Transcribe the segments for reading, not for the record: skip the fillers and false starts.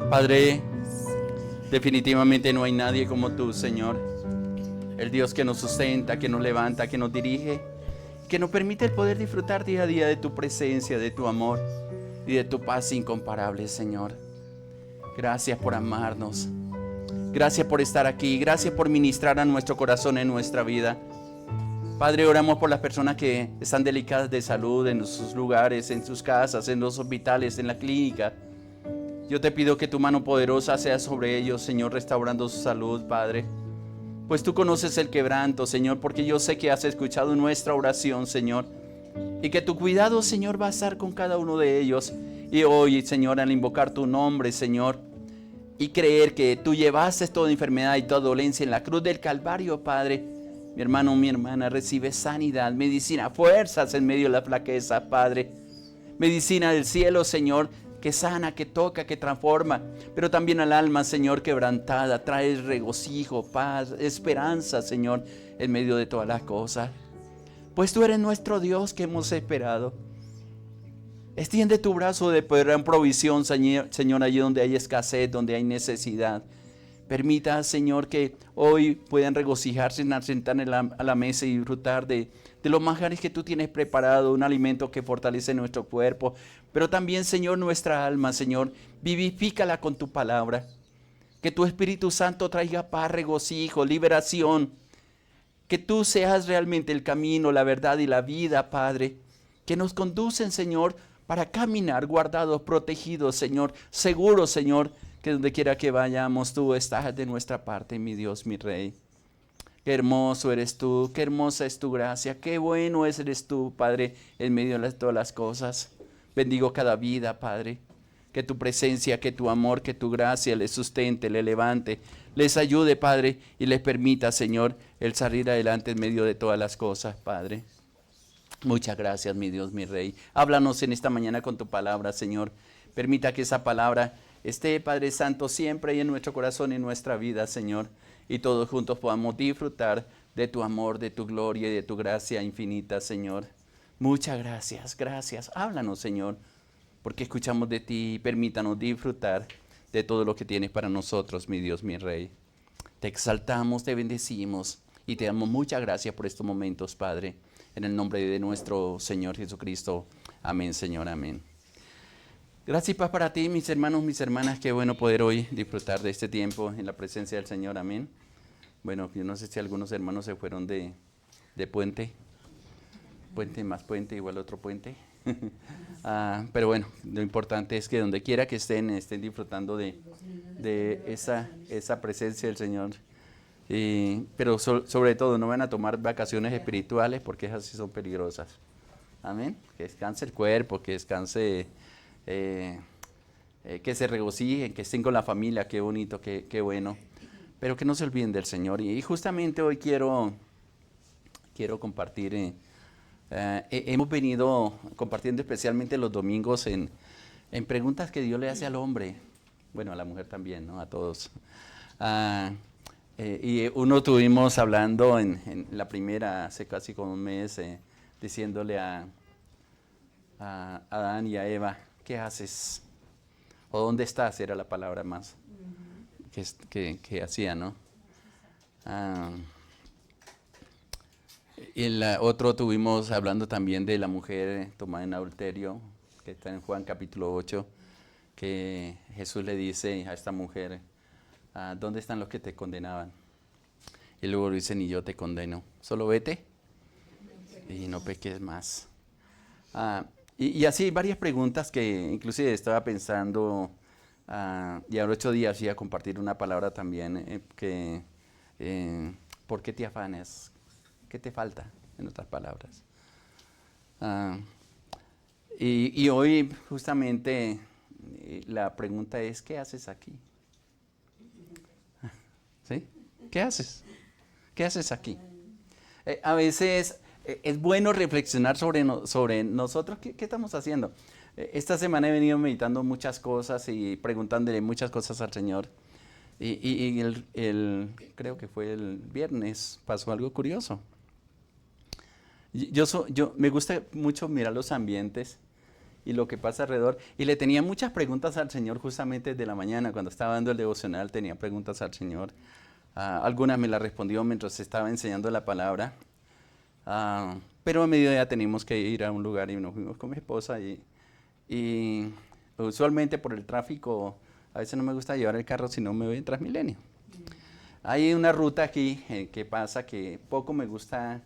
Padre, definitivamente no hay nadie como tú, Señor. El Dios que nos sustenta, que nos levanta, que nos dirige, que nos permite el poder disfrutar día a día de tu presencia, de tu amor y de tu paz incomparable, Señor. Gracias por amarnos. Gracias por estar aquí. Gracias por ministrar a nuestro corazón en nuestra vida. Padre, oramos por las personas que están delicadas de salud en sus lugares, en sus casas, en los hospitales, en la clínica. Yo te pido que tu mano poderosa sea sobre ellos, Señor, restaurando su salud, Padre. Pues tú conoces el quebranto, Señor, porque yo sé que has escuchado nuestra oración, Señor. Y que tu cuidado, Señor, va a estar con cada uno de ellos. Y hoy, Señor, al invocar tu nombre, Señor, y creer que tú llevaste toda enfermedad y toda dolencia en la cruz del Calvario, Padre. Mi hermano, mi hermana, recibe sanidad, medicina, fuerzas en medio de la flaqueza, Padre. Medicina del cielo, Señor, que sana, que toca, que transforma, pero también al alma, Señor, quebrantada, trae regocijo, paz, esperanza, Señor, en medio de todas las cosas. Pues tú eres nuestro Dios que hemos esperado. Extiende tu brazo de poder en provisión, Señor, allí donde hay escasez, donde hay necesidad. Permita, Señor, que hoy puedan regocijarse, sentar a la mesa y disfrutar de los manjares que tú tienes preparado, un alimento que fortalece nuestro cuerpo, pero también, Señor, nuestra alma, Señor, vivifícala con tu palabra. Que tu Espíritu Santo traiga paz, regocijo, liberación. Que tú seas realmente el camino, la verdad y la vida, Padre. Que nos conducen, Señor, para caminar guardados, protegidos, Señor, seguros, Señor, que donde quiera que vayamos, tú estás de nuestra parte, mi Dios, mi Rey. Qué hermoso eres tú, qué hermosa es tu gracia, qué bueno eres tú, Padre, en medio de todas las cosas. Bendigo cada vida, Padre. Que tu presencia, que tu amor, que tu gracia les sustente, les levante, les ayude, Padre, y les permita, Señor, el salir adelante en medio de todas las cosas, Padre. Muchas gracias, mi Dios, mi Rey. Háblanos en esta mañana con tu palabra, Señor. Permita que esa palabra esté, Padre Santo, siempre ahí en nuestro corazón y en nuestra vida, Señor. Y todos juntos podamos disfrutar de tu amor, de tu gloria y de tu gracia infinita, Señor. Muchas gracias, gracias. Háblanos, Señor, porque escuchamos de ti. Permítanos disfrutar de todo lo que tienes para nosotros, mi Dios, mi Rey. Te exaltamos, te bendecimos y te damos muchas gracias por estos momentos, Padre. En el nombre de nuestro Señor Jesucristo. Amén, Señor, amén. Gracias y paz para ti, mis hermanos, mis hermanas. Qué bueno poder hoy disfrutar de este tiempo en la presencia del Señor. Amén. Bueno, yo no sé si algunos hermanos se fueron de puente. Puente más puente igual otro puente. Pero bueno, lo importante es que donde quiera que estén disfrutando de esa presencia del Señor. Pero sobre todo no van a tomar vacaciones espirituales porque esas sí son peligrosas. Amén. Que descanse el cuerpo, que descanse, que se regocijen, que estén con la familia, qué bonito, qué bueno. Pero que no se olviden del Señor. Y justamente hoy quiero compartir, hemos venido compartiendo especialmente los domingos en preguntas que Dios le hace al hombre. Bueno, a la mujer también, ¿no? A todos. Y uno tuvimos hablando en la primera, hace casi como un mes, diciéndole a Adán y a Eva, ¿qué haces? ¿O dónde estás? Era la palabra más que hacía, ¿no? Y el otro tuvimos hablando también de la mujer tomada en adulterio, que está en Juan capítulo 8, que Jesús le dice a esta mujer, ¿dónde están los que te condenaban? Y luego dice, ni yo te condeno, solo vete y no peques más. Y así varias preguntas que inclusive estaba pensando, y ahora 8 días iba a compartir una palabra también, ¿por qué te afanas? ¿Qué te falta? En otras palabras. Y hoy justamente la pregunta es, ¿qué haces aquí? ¿Sí? ¿Qué haces? ¿Qué haces aquí? A veces es bueno reflexionar sobre nosotros, ¿qué estamos haciendo? Esta semana he venido meditando muchas cosas y preguntándole muchas cosas al Señor. Y creo que fue el viernes, pasó algo curioso. Yo me gusta mucho mirar los ambientes y lo que pasa alrededor. Y le tenía muchas preguntas al Señor justamente de la mañana, cuando estaba dando el devocional, tenía preguntas al Señor. Algunas me las respondió mientras estaba enseñando la palabra. Pero a mediodía teníamos que ir a un lugar y nos fuimos con mi esposa y usualmente por el tráfico a veces no me gusta llevar el carro si no me voy en Transmilenio. Hay una ruta aquí que pasa que poco me gusta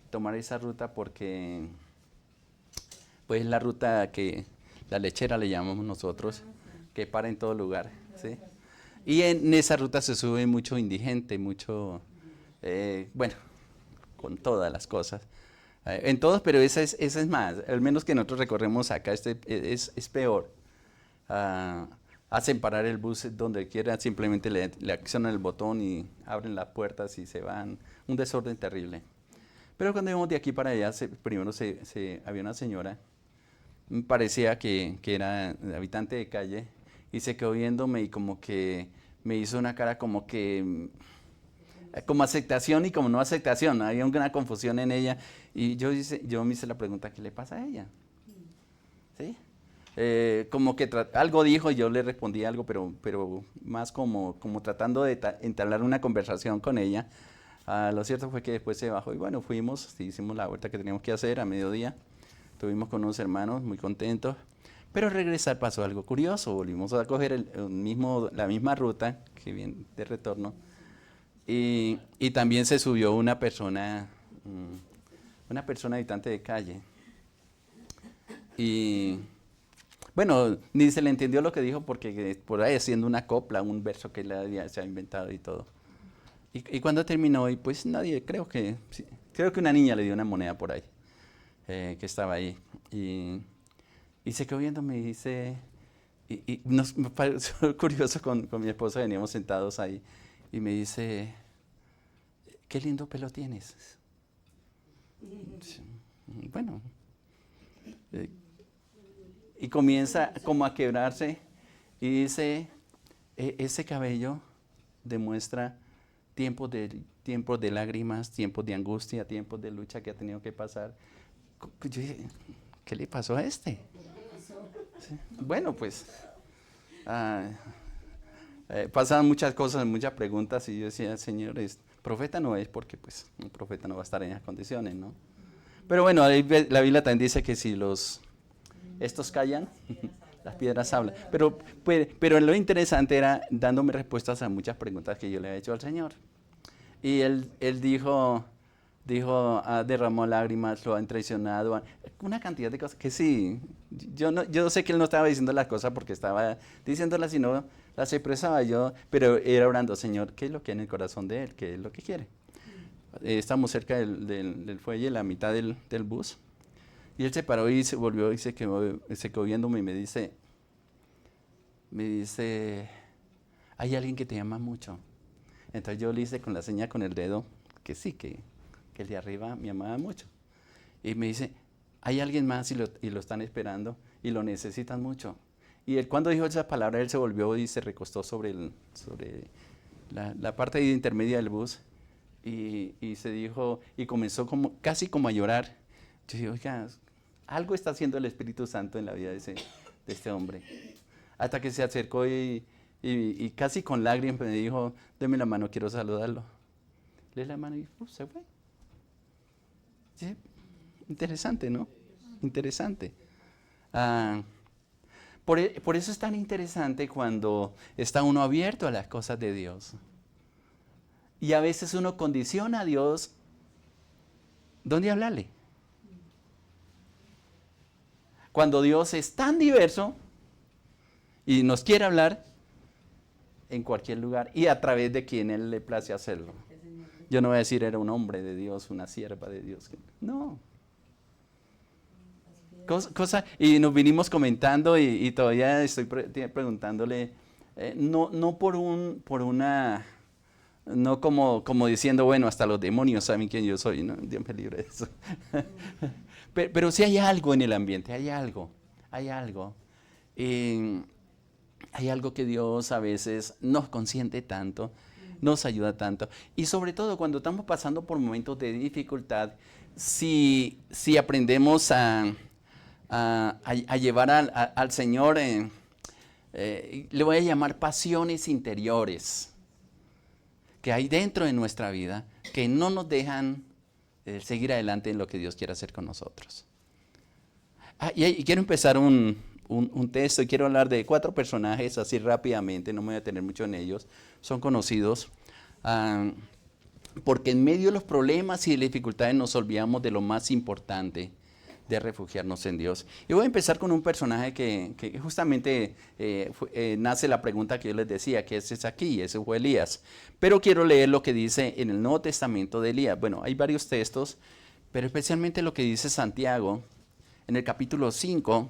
tomar esa ruta porque pues es la ruta que la lechera le llamamos nosotros, que para en todo lugar, ¿sí? Y en esa ruta se sube mucho indigente, mucho, bueno, con todas las cosas. En todos, pero esa es más, al menos que nosotros recorremos acá, es peor. Hacen parar el bus donde quiera, simplemente le accionan el botón y abren las puertas y se van. Un desorden terrible. Pero cuando íbamos de aquí para allá, primero había una señora, parecía que era habitante de calle, y se quedó viéndome y como que me hizo una cara como que, como aceptación y como no aceptación, había una confusión en ella, y yo me hice la pregunta, ¿qué le pasa a ella? ¿Sí? Como que algo dijo y yo le respondí algo, pero más como tratando de entablar una conversación con ella. Lo cierto fue que después se bajó y bueno, fuimos, hicimos la vuelta que teníamos que hacer a mediodía. Estuvimos con unos hermanos muy contentos, pero al regresar pasó algo curioso. Volvimos a coger la misma ruta que viene de retorno y también se subió una persona habitante de calle. Y bueno, ni se le entendió lo que dijo porque por ahí haciendo una copla, un verso que se ha inventado y todo. Y cuando terminó, y pues nadie, creo que una niña le dio una moneda por ahí, que estaba ahí. Y se quedó viéndome y dice, me pareció curioso con mi esposa, veníamos sentados ahí, y me dice, qué lindo pelo tienes. Bueno, y comienza como a quebrarse y dice, ese cabello demuestra tiempos de lágrimas, tiempos de angustia, tiempos de lucha que ha tenido que pasar. Yo dije, ¿qué le pasó a este? ¿Sí? Bueno, pues pasaban muchas cosas, muchas preguntas y yo decía, Señor, profeta no es porque pues un profeta no va a estar en esas condiciones, ¿no? Pero bueno, la Biblia también dice que si estos callan, las piedras hablan. Pero lo interesante era dándome respuestas a muchas preguntas que yo le había hecho al Señor. Y él dijo, derramó lágrimas, lo han traicionado, una cantidad de cosas que sí, yo sé que él no estaba diciendo las cosas porque estaba diciéndolas, sino las expresaba yo, pero era orando, Señor, ¿qué es lo que hay en el corazón de él? ¿Qué es lo que quiere? Estamos cerca del fuelle, la mitad del bus, y él se paró y se volvió y se quedó viéndome y me dice, hay alguien que te ama mucho. Entonces yo le hice con la seña con el dedo que sí, que el de arriba me amaba mucho. Y me dice, hay alguien más y lo están esperando y lo necesitan mucho. Y él, cuando dijo esa palabra, él se volvió y se recostó sobre la parte intermedia del bus y se dijo, y comenzó casi como a llorar. Yo dije, oiga, algo está haciendo el Espíritu Santo en la vida de este hombre. Hasta que se acercó y casi con lágrimas me dijo, deme la mano, quiero saludarlo. Le di la mano y se fue. Sí, interesante, ¿no? Interesante. Por eso es tan interesante cuando está uno abierto a las cosas de Dios. Y a veces uno condiciona a Dios dónde hablarle. Cuando Dios es tan diverso y nos quiere hablar en cualquier lugar y a través de quien Él le place hacerlo. Yo no voy a decir era un hombre de Dios, una sierva de Dios. No. Y nos vinimos comentando y todavía estoy preguntándole, no como diciendo, bueno, hasta los demonios saben quién yo soy, ¿no? Dios me libre de eso. pero sí hay algo en el ambiente, hay algo. Hay algo que Dios a veces nos consiente tanto, nos ayuda tanto. Y sobre todo cuando estamos pasando por momentos de dificultad, si aprendemos a a llevar al Señor, le voy a llamar pasiones interiores que hay dentro de nuestra vida que no nos dejan seguir adelante en lo que Dios quiere hacer con nosotros. Y quiero empezar un texto y quiero hablar de 4 personajes así rápidamente, no me voy a detener mucho en ellos, son conocidos, porque en medio de los problemas y de las dificultades nos olvidamos de lo más importante, de refugiarnos en Dios. Y voy a empezar con un personaje que justamente nace la pregunta que yo les decía, que ese es aquí, ese fue Elías. Pero quiero leer lo que dice en el Nuevo Testamento de Elías. Bueno, hay varios textos, pero especialmente lo que dice Santiago en el capítulo 5,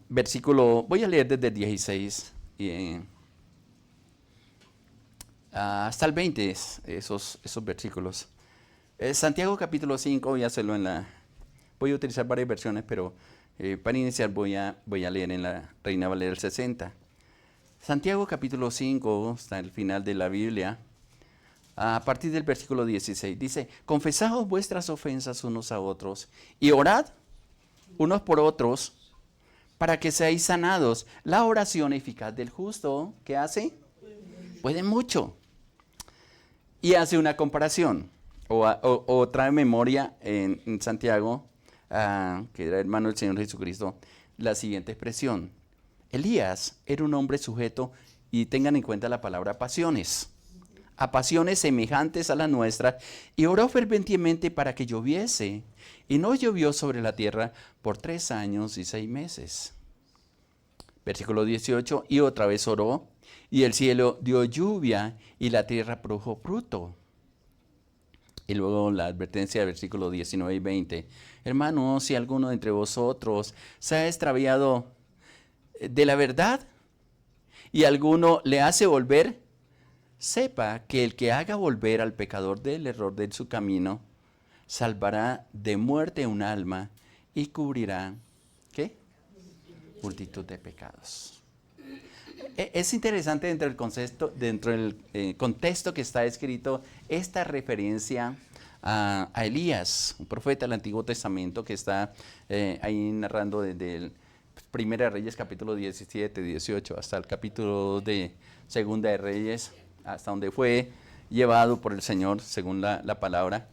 versículo, voy a leer desde el 16 hasta el 20, esos versículos. Santiago capítulo 5, voy a utilizar varias versiones, pero para iniciar voy a leer en la Reina Valera del 60. Santiago capítulo 5, hasta el final de la Biblia, a partir del versículo 16, dice: confesaos vuestras ofensas unos a otros y orad unos por otros para que seáis sanados. La oración eficaz del justo, ¿qué hace? Puede mucho. Y hace una comparación, o trae memoria en Santiago, que era hermano del Señor Jesucristo, la siguiente expresión: Elías era un hombre sujeto, y tengan en cuenta la palabra pasiones, a pasiones semejantes a las nuestras, y oró fervientemente para que lloviese, y no llovió sobre la tierra por 3 años y 6 meses. Versículo 18, y otra vez oró, y el cielo dio lluvia, y la tierra produjo fruto. Y luego la advertencia del versículo 19 y 20. Hermanos, si alguno de entre vosotros se ha extraviado de la verdad y alguno le hace volver, sepa que el que haga volver al pecador del error de su camino, salvará de muerte un alma y cubrirá, ¿qué? Multitud de pecados. Es interesante dentro del contexto que está escrito esta referencia a Elías, un profeta del Antiguo Testamento que está ahí narrando desde el Primera de Reyes capítulo 17, 18 hasta el capítulo de Segunda de Reyes, hasta donde fue llevado por el Señor según la palabra.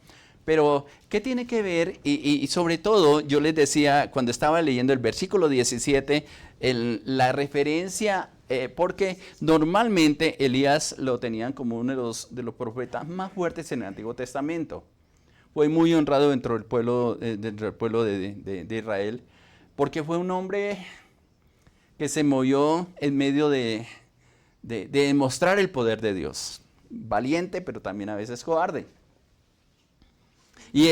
Pero, ¿qué tiene que ver? Y sobre todo, yo les decía cuando estaba leyendo el versículo 17, la referencia, porque normalmente Elías lo tenían como uno de los profetas más fuertes en el Antiguo Testamento. Fue muy honrado dentro del pueblo de Israel, porque fue un hombre que se movió en medio de demostrar el poder de Dios. Valiente, pero también a veces cobarde. Y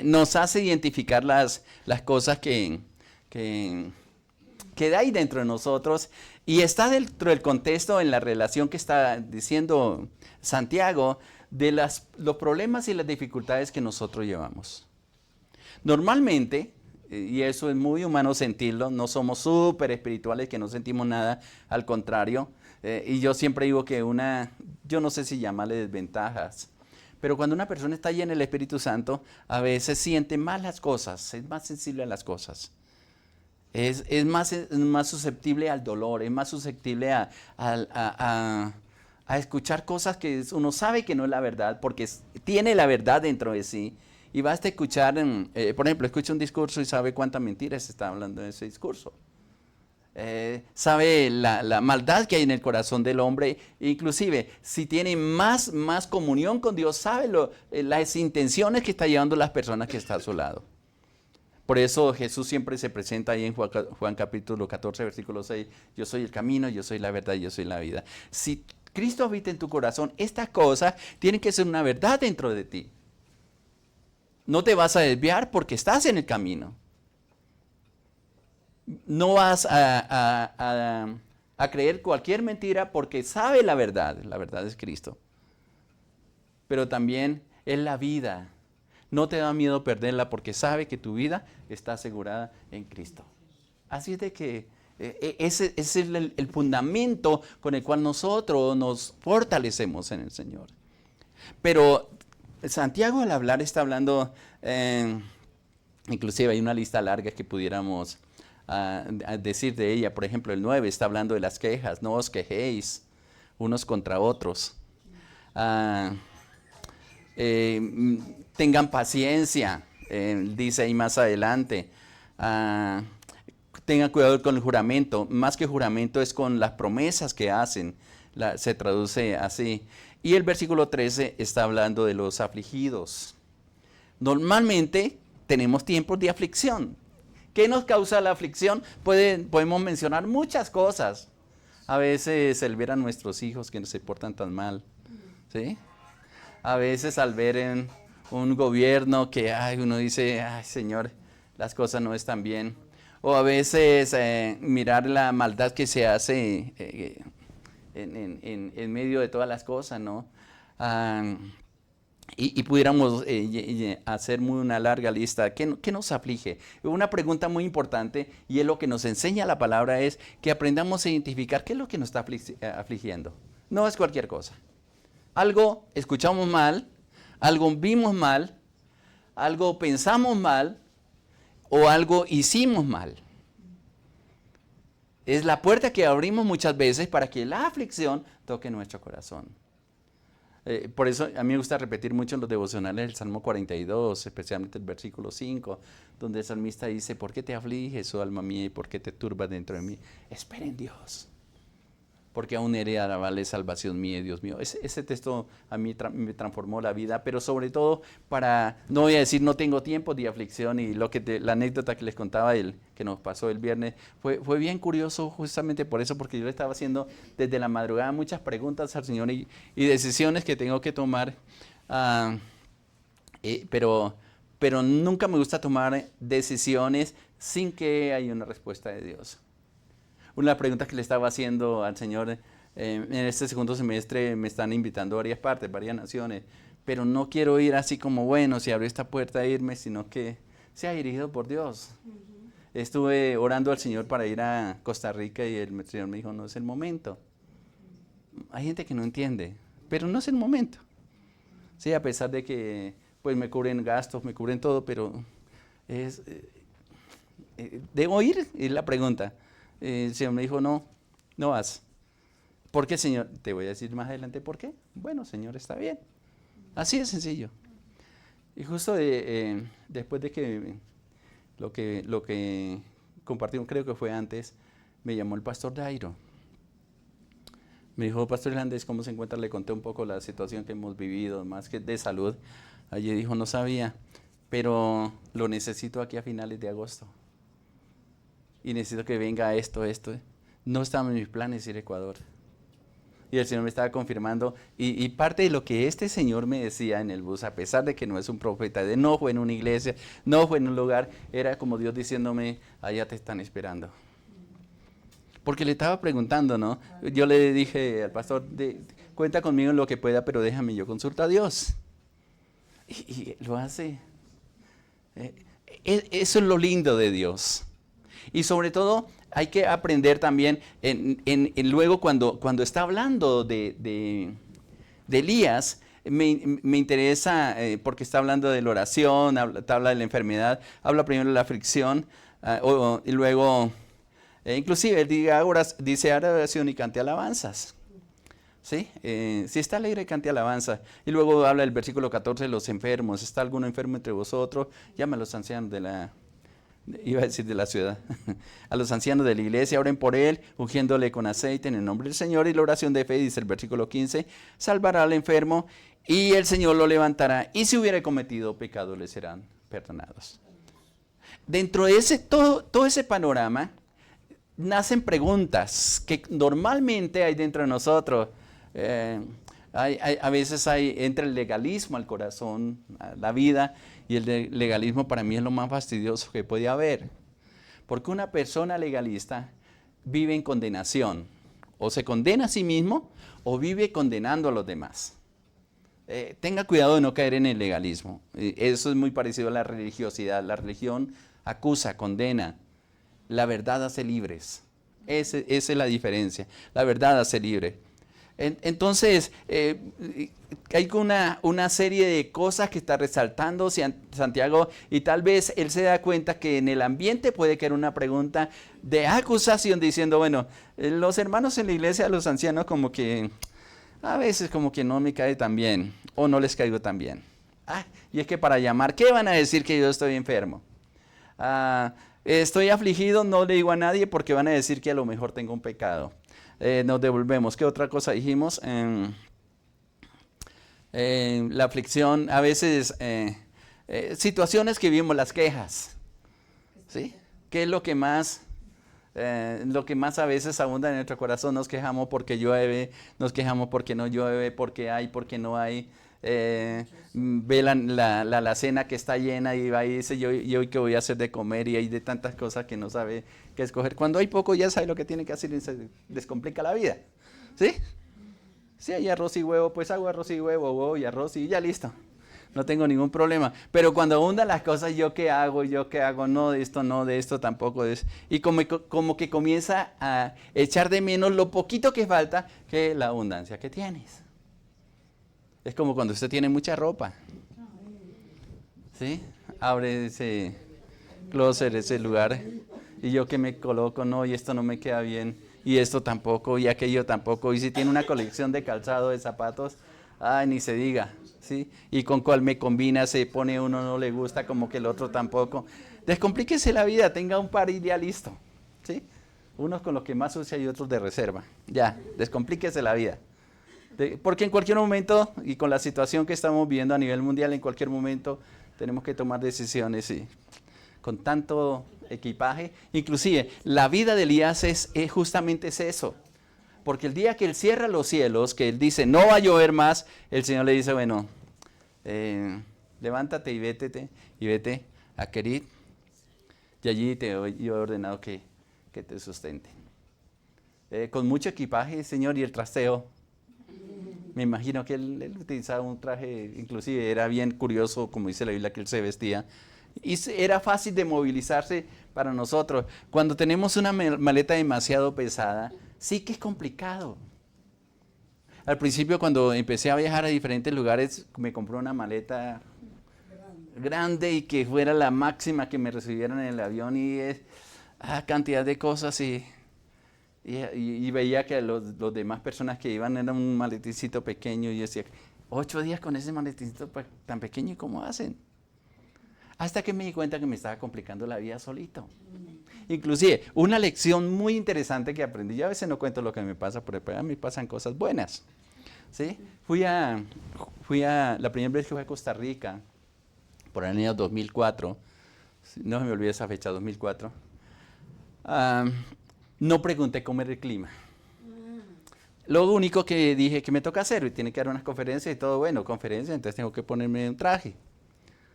nos hace identificar las cosas que hay dentro de nosotros, y está dentro del contexto en la relación que está diciendo Santiago de los problemas y las dificultades que nosotros llevamos. Normalmente, y eso es muy humano sentirlo, no somos súper espirituales que no sentimos nada, al contrario, y yo siempre digo que yo no sé si llamarle desventajas, pero cuando una persona está llena del Espíritu Santo, a veces siente más las cosas, es más sensible a las cosas. Es más susceptible al dolor, es más susceptible a escuchar cosas que uno sabe que no es la verdad, porque tiene la verdad dentro de sí. Y basta escuchar, por ejemplo, escucha un discurso y sabe cuántas mentiras se está hablando en ese discurso. Sabe la maldad que hay en el corazón del hombre, inclusive si tiene más comunión con Dios, sabe las intenciones que está llevando las personas que están a su lado. Por eso Jesús siempre se presenta ahí en Juan capítulo 14, versículo 6, yo soy el camino, yo soy la verdad, yo soy la vida. Si Cristo habita en tu corazón, estas cosas tienen que ser una verdad dentro de ti. No te vas a desviar porque estás en el camino. No vas a creer cualquier mentira porque sabe la verdad es Cristo. Pero también es la vida. No te da miedo perderla porque sabe que tu vida está asegurada en Cristo. Así es de que ese es el fundamento con el cual nosotros nos fortalecemos en el Señor. Pero Santiago al hablar está hablando Inclusive hay una lista larga que pudiéramos decir de ella. Por ejemplo, el 9 está hablando de las quejas. No os quejéis unos contra otros. Tengan paciencia, dice ahí más adelante. Tengan cuidado con el juramento. Más que juramento es con las promesas que hacen. Se traduce así. Y el versículo 13 está hablando de los afligidos. Normalmente tenemos tiempos de aflicción. ¿Qué nos causa la aflicción? Podemos mencionar muchas cosas. A veces el ver a nuestros hijos que no se portan tan mal, ¿sí? A veces al ver en un gobierno que uno dice, ay Señor, las cosas no están bien. O a veces mirar la maldad que se hace en medio de todas las cosas, ¿no? Y pudiéramos hacer una larga lista. ¿Qué nos aflige? Una pregunta muy importante, y es lo que nos enseña la palabra, es que aprendamos a identificar qué es lo que nos está afligiendo. No es cualquier cosa. Algo escuchamos mal, algo vimos mal, algo pensamos mal o algo hicimos mal. Es la puerta que abrimos muchas veces para que la aflicción toque nuestro corazón. Por eso a mí me gusta repetir mucho en los devocionales el Salmo 42, especialmente el versículo 5, donde el salmista dice, ¿por qué te afliges, oh alma mía, y por qué te turbas dentro de mí? Espera en Dios, porque aún heredará vale salvación mía, Dios mío. Ese texto a mí me transformó la vida, pero sobre todo no voy a decir no tengo tiempo de aflicción, y la anécdota que les contaba que nos pasó el viernes fue bien curioso justamente por eso, porque yo le estaba haciendo desde la madrugada muchas preguntas al Señor y decisiones que tengo que tomar, pero nunca me gusta tomar decisiones sin que haya una respuesta de Dios. Una pregunta que le estaba haciendo al Señor, en este segundo semestre me están invitando a varias partes, varias naciones, pero no quiero ir así como, bueno, si abro esta puerta a irme, sino que sea dirigido por Dios. Estuve orando al Señor para ir a Costa Rica y el Señor me dijo, no es el momento. Hay gente que no entiende, pero no es el momento. Sí, a pesar de que pues me cubren gastos, me cubren todo, pero ¿debo ir? Es la pregunta. El Señor me dijo, no vas. ¿Por qué, Señor? Te voy a decir más adelante por qué. Bueno, Señor, está bien. Así de sencillo. Y justo después de que lo que compartimos, creo que fue antes, me llamó el pastor Dairo. Me dijo, Pastor Hernández, ¿cómo se encuentra? Le conté un poco la situación que hemos vivido, más que de salud. Allí dijo, no sabía, pero lo necesito aquí a finales de agosto. Y necesito que venga esto. No estaba en mis planes ir a Ecuador. Y el Señor me estaba confirmando. Y parte de lo que este Señor me decía en el bus, a pesar de que no es un profeta, no fue en una iglesia, no fue en un lugar, era como Dios diciéndome, allá te están esperando. Porque le estaba preguntando, ¿no? Yo le dije al pastor, cuenta conmigo en lo que pueda, pero déjame, yo consulto a Dios. Y lo hace. Eso es lo lindo de Dios. Y sobre todo hay que aprender también, luego cuando está hablando de Elías, me interesa porque está hablando de la oración, habla de la enfermedad, habla primero de la aflicción, y luego, inclusive él dice oración y cante alabanzas. ¿Sí? Si está alegre, cante alabanza. Y luego habla el versículo 14 de los enfermos. ¿Está alguno enfermo entre vosotros? Llama a los ancianos de la ciudad, a los ancianos de la iglesia, oren por él, ungiéndole con aceite en el nombre del Señor, y la oración de fe, dice el versículo 15, salvará al enfermo y el Señor lo levantará, y si hubiera cometido pecado le serán perdonados. Dentro de todo ese panorama nacen preguntas que normalmente hay dentro de nosotros. A veces entra el legalismo al corazón, a la vida, y el legalismo para mí es lo más fastidioso que puede haber. Porque una persona legalista vive en condenación. O se condena a sí mismo o vive condenando a los demás. Tenga cuidado de no caer en el legalismo. Eso es muy parecido a la religiosidad. La religión acusa, condena. La verdad hace libres. Esa es la diferencia. La verdad hace libre. Entonces, hay una serie de cosas que está resaltando Santiago, y tal vez él se da cuenta que en el ambiente puede quedar una pregunta de acusación diciendo, bueno, los hermanos en la iglesia, los ancianos, como que a veces como que no me cae tan bien o no les caigo tan bien. Y es que para llamar, ¿qué van a decir que yo estoy enfermo? Estoy afligido, no le digo a nadie porque van a decir que a lo mejor tengo un pecado. Nos devolvemos. ¿Qué otra cosa dijimos? La aflicción, a veces situaciones que vimos, las quejas. ¿Sí? ¿Qué es lo que más a veces abunda en nuestro corazón? Nos quejamos porque llueve, nos quejamos porque no llueve, porque hay, porque no hay. Ve la alacena que está llena y va y dice, yo hoy qué voy a hacer de comer, y hay de tantas cosas que no sabe qué escoger. Cuando hay poco ya sabe lo que tiene que hacer y se descomplica la vida. ¿Sí? Si hay arroz y huevo, pues hago arroz y huevo y arroz y ya listo. No tengo ningún problema. Pero cuando abundan las cosas, ¿yo qué hago? No de esto, no de esto, tampoco de eso. Y como que comienza a echar de menos lo poquito que falta que la abundancia que tienes. Es como cuando usted tiene mucha ropa. ¿Sí? Abre ese closet, ese lugar. Y yo que me coloco, no, y esto no me queda bien. Y esto tampoco, y aquello tampoco. Y si tiene una colección de calzado, de zapatos, ni se diga. ¿Sí? Y con cuál me combina, se pone uno, no le gusta, como que el otro tampoco. Descomplíquese la vida, tenga un par y ya listo. ¿Sí? Unos con los que más usa y otros de reserva. Ya, descomplíquese la vida. Porque en cualquier momento, y con la situación que estamos viviendo a nivel mundial, en cualquier momento tenemos que tomar decisiones, y con tanto equipaje. Inclusive, la vida de Elías es justamente eso. Porque el día que él cierra los cielos, que él dice, no va a llover más, el Señor le dice, bueno, levántate y vete a Kerit, y allí yo he ordenado que te sustente. Con mucho equipaje, Señor, y el trasteo. Me imagino que él utilizaba un traje, inclusive era bien curioso, como dice la Biblia, que él se vestía. Y era fácil de movilizarse para nosotros. Cuando tenemos una maleta demasiado pesada, sí que es complicado. Al principio, cuando empecé a viajar a diferentes lugares, me compré una maleta grande y que fuera la máxima que me recibieran en el avión, y cantidad de cosas, y veía que los demás personas que iban eran un maletincito pequeño, y yo decía, 8 días con ese maletincito tan pequeño, ¿y cómo hacen? Hasta que me di cuenta que me estaba complicando la vida solito. Inclusive, una lección muy interesante que aprendí, yo a veces no cuento lo que me pasa, pero a mí me pasan cosas buenas. ¿Sí? La primera vez que fui a Costa Rica, por el año 2004, no se me olvide esa fecha, 2004, no pregunté cómo era el clima. Lo único que dije que me toca hacer, y tiene que dar unas conferencias y todo, bueno, conferencia, entonces tengo que ponerme un traje.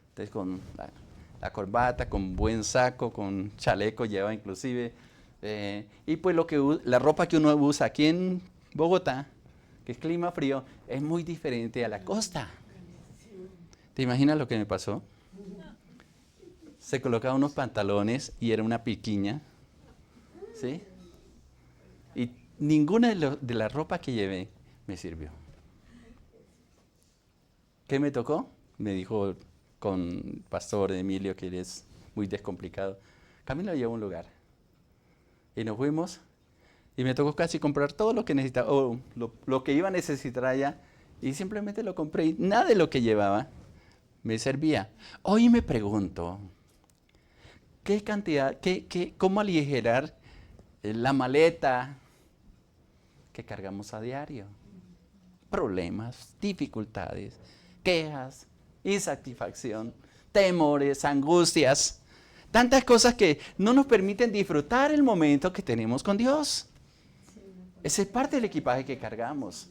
Entonces con la corbata, con buen saco, con chaleco lleva inclusive. Y pues la ropa que uno usa aquí en Bogotá, que es clima frío, es muy diferente a la costa. ¿Te imaginas lo que me pasó? Se colocaba unos pantalones y era una piquiña. ¿Sí? Y ninguna de la ropa que llevé me sirvió. ¿Qué me tocó? Me dijo con Pastor Emilio, que él es muy descomplicado, Camilo llevó a un lugar. Y nos fuimos, y me tocó casi comprar todo lo que necesitaba, o lo que iba a necesitar allá, y simplemente lo compré, y nada de lo que llevaba me servía. Hoy me pregunto, ¿cómo aligerar la maleta que cargamos a diario? Problemas, dificultades, quejas, insatisfacción, temores, angustias, tantas cosas que no nos permiten disfrutar el momento que tenemos con Dios. Esa es parte del equipaje que cargamos.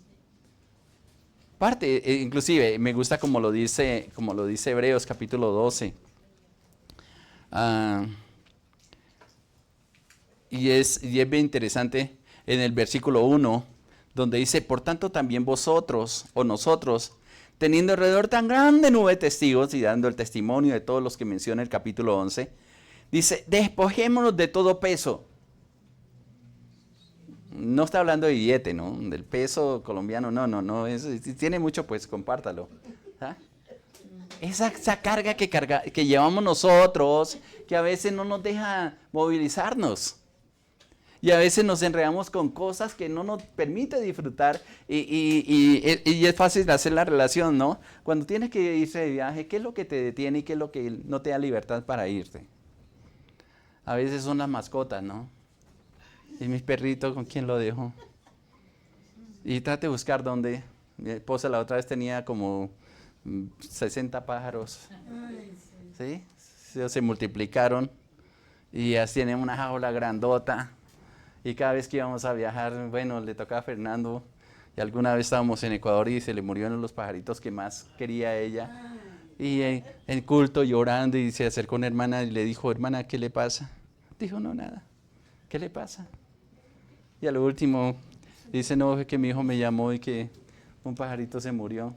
Inclusive, me gusta como lo dice Hebreos capítulo 12. Y es bien interesante en el versículo 1, donde dice, por tanto también vosotros o nosotros, teniendo alrededor tan grande nube de testigos, y dando el testimonio de todos los que menciona el capítulo 11, dice, despojémonos de todo peso. No está hablando de billete, ¿no? Del peso colombiano, no. Si tiene mucho, pues compártalo. ¿Ah? Esa carga que llevamos nosotros, que a veces no nos deja movilizarnos. Y a veces nos enredamos con cosas que no nos permite disfrutar y es fácil hacer la relación, ¿no? Cuando tienes que irse de viaje, ¿qué es lo que te detiene y qué es lo que no te da libertad para irte? A veces son las mascotas, ¿no? Y mis perritos, ¿con quién lo dejo? Y trate de buscar dónde. Mi esposa la otra vez tenía como 60 pájaros, ¿sí? Se multiplicaron y así tienen una jaula grandota. Y cada vez que íbamos a viajar, bueno, le tocaba a Fernando. Y alguna vez estábamos en Ecuador y se le murieron los pajaritos que más quería ella. Y en culto llorando y se acercó una hermana y le dijo, hermana, ¿qué le pasa? Dijo, no, nada. ¿Qué le pasa? Y a lo último dice, no, es que mi hijo me llamó y que un pajarito se murió.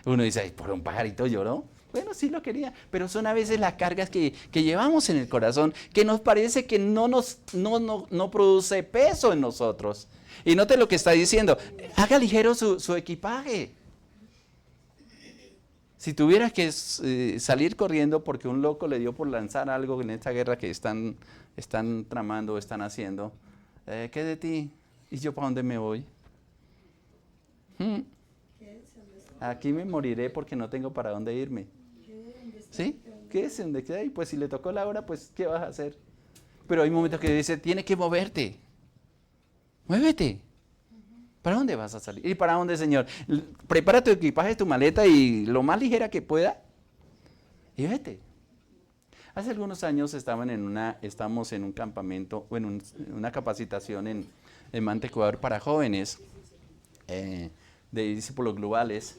Uno dice, ay, ¿por un pajarito lloró? Bueno, sí lo quería, pero son a veces las cargas que llevamos en el corazón, que nos parece que no produce peso en nosotros. Y note lo que está diciendo, haga ligero su equipaje. Si tuviera que salir corriendo porque un loco le dio por lanzar algo en esta guerra que están tramando, están haciendo, ¿qué de ti? ¿Y yo para dónde me voy? Aquí me moriré porque no tengo para dónde irme. ¿Sí? ¿Qué es donde queda? Y pues si le tocó la hora, pues ¿qué vas a hacer? Pero hay momentos que dice, tiene que moverte. Muévete. ¿Para dónde vas a salir? ¿Y para dónde, Señor? Prepara tu equipaje, tu maleta y lo más ligera que pueda y vete. Hace algunos años estamos en un campamento, o en una capacitación en Manta, Ecuador, para jóvenes de discípulos globales.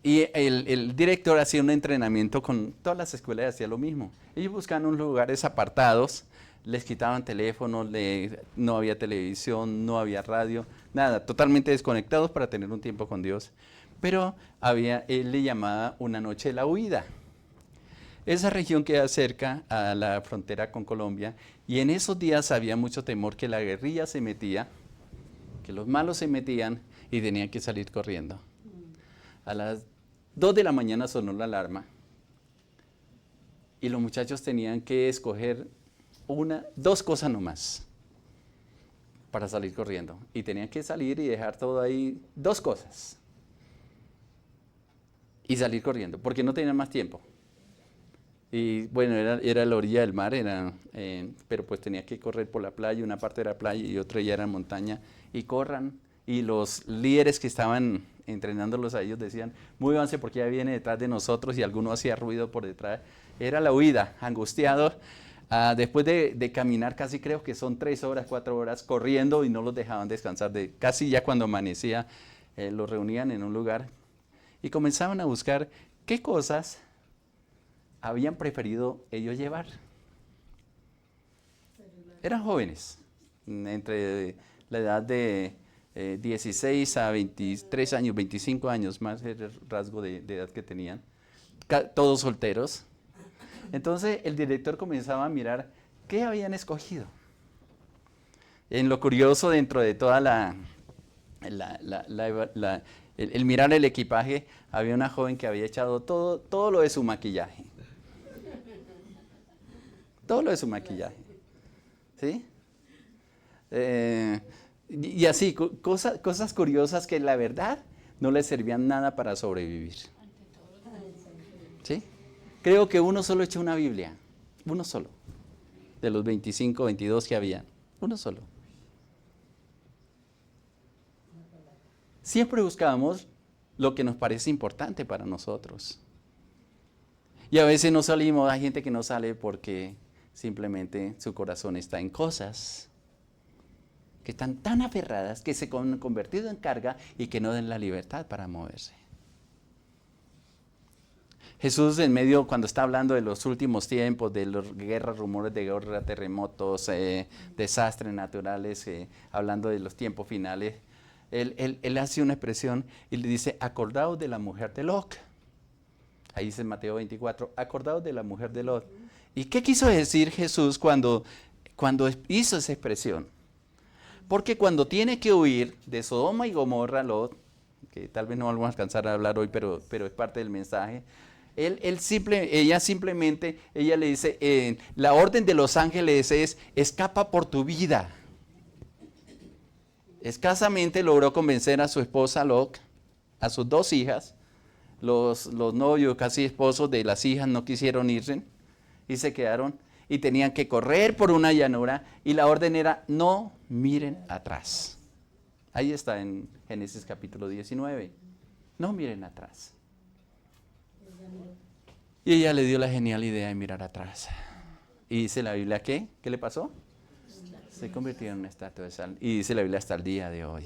Y el director hacía un entrenamiento con todas las escuelas y hacía lo mismo. Ellos buscaban unos lugares apartados, les quitaban teléfonos, no había televisión, no había radio, nada, totalmente desconectados para tener un tiempo con Dios. Pero él le llamaba una noche de la huida. Esa región queda cerca a la frontera con Colombia y en esos días había mucho temor que la guerrilla se metía, que los malos se metían y tenían que salir corriendo. A las 2 de la mañana sonó la alarma y los muchachos tenían que escoger dos cosas nomás para salir corriendo. Y tenían que salir y dejar todo ahí, dos cosas. Y salir corriendo, porque no tenían más tiempo. Y bueno, era la orilla del mar, pero pues tenía que correr por la playa, una parte era playa y otra ya era montaña. Y corran, y los líderes que estaban entrenándolos a ellos decían, muévanse porque ya viene detrás de nosotros, y alguno hacía ruido por detrás. Era la huida, angustiados, después de caminar casi creo que son 3 horas, 4 horas corriendo y no los dejaban descansar. Casi ya cuando amanecía los reunían en un lugar y comenzaban a buscar qué cosas habían preferido ellos llevar. Eran jóvenes, entre la edad de 16 a 23 años, 25 años más era el rasgo de edad que tenían, todos solteros. Entonces el director comenzaba a mirar qué habían escogido. En lo curioso, dentro de toda el mirar el equipaje, había una joven que había echado todo lo de su maquillaje. Todo lo de su maquillaje. ¿Sí? Y así, cosas curiosas que la verdad no les servían nada para sobrevivir. ¿Sí? Creo que uno solo echó una Biblia. Uno solo. De los 25, 22 que había. Uno solo. Siempre buscamos lo que nos parece importante para nosotros. Y a veces no salimos, hay gente que no sale porque simplemente su corazón está en cosas que están tan aferradas que se han convertido en carga y que no den la libertad para moverse. Jesús en medio, cuando está hablando de los últimos tiempos, de las guerras, rumores de guerra, terremotos, desastres naturales, hablando de los tiempos finales, él hace una expresión y le dice, acordaos de la mujer de Lot. Ahí dice en Mateo 24, acordaos de la mujer de Lot. ¿Y qué quiso decir Jesús cuando hizo esa expresión? Porque cuando tiene que huir de Sodoma y Gomorra, Lot, que tal vez no vamos a alcanzar a hablar hoy, pero es parte del mensaje, ella simplemente le dice, la orden de los ángeles es, escapa por tu vida. Escasamente logró convencer a su esposa Lot, a sus 2 hijas, los novios, casi esposos de las hijas no quisieron irse y se quedaron y tenían que correr por una llanura y la orden era no miren atrás. Ahí está en Génesis capítulo 19. No miren atrás. Y ella le dio la genial idea de mirar atrás. Y dice la Biblia, ¿qué? ¿Qué le pasó? Se convirtió en una estatua de sal. Y dice la Biblia hasta el día de hoy.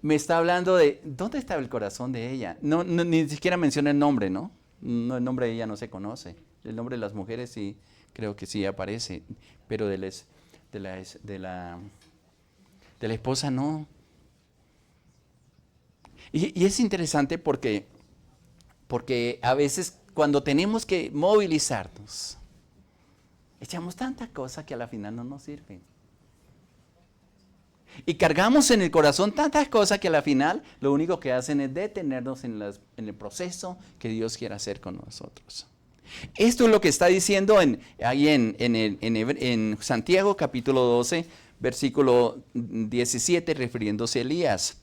Me está hablando de, ¿dónde estaba el corazón de ella? Ni siquiera menciona el nombre, ¿no? No, el nombre de ella no se conoce. El nombre de las mujeres sí, creo que sí aparece. Pero de la esposa no. Y es interesante porque a veces cuando tenemos que movilizarnos, echamos tantas cosas que a la final no nos sirven. Y cargamos en el corazón tantas cosas que a la final lo único que hacen es detenernos en el proceso que Dios quiere hacer con nosotros. Esto es lo que está diciendo ahí en Santiago capítulo 12, versículo 17, refiriéndose a Elías.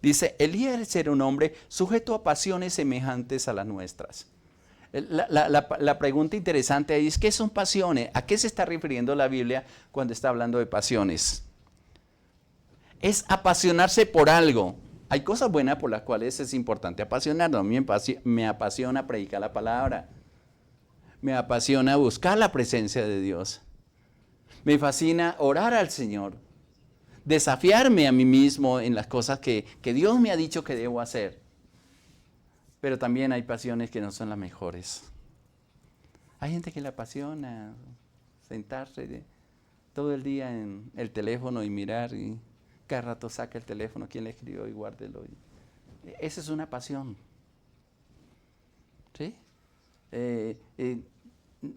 Dice, Elías era un hombre sujeto a pasiones semejantes a las nuestras. La pregunta interesante ahí es, ¿qué son pasiones? ¿A qué se está refiriendo la Biblia cuando está hablando de pasiones? Es apasionarse por algo. Hay cosas buenas por las cuales es importante apasionarnos. A mí me apasiona predicar la palabra. Me apasiona buscar la presencia de Dios. Me fascina orar al Señor. Desafiarme a mí mismo en las cosas que Dios me ha dicho que debo hacer. Pero también hay pasiones que no son las mejores. Hay gente que le apasiona sentarse todo el día en el teléfono y mirar y cada rato saca el teléfono, quién le escribió y guárdelo. Esa es una pasión. ¿Sí?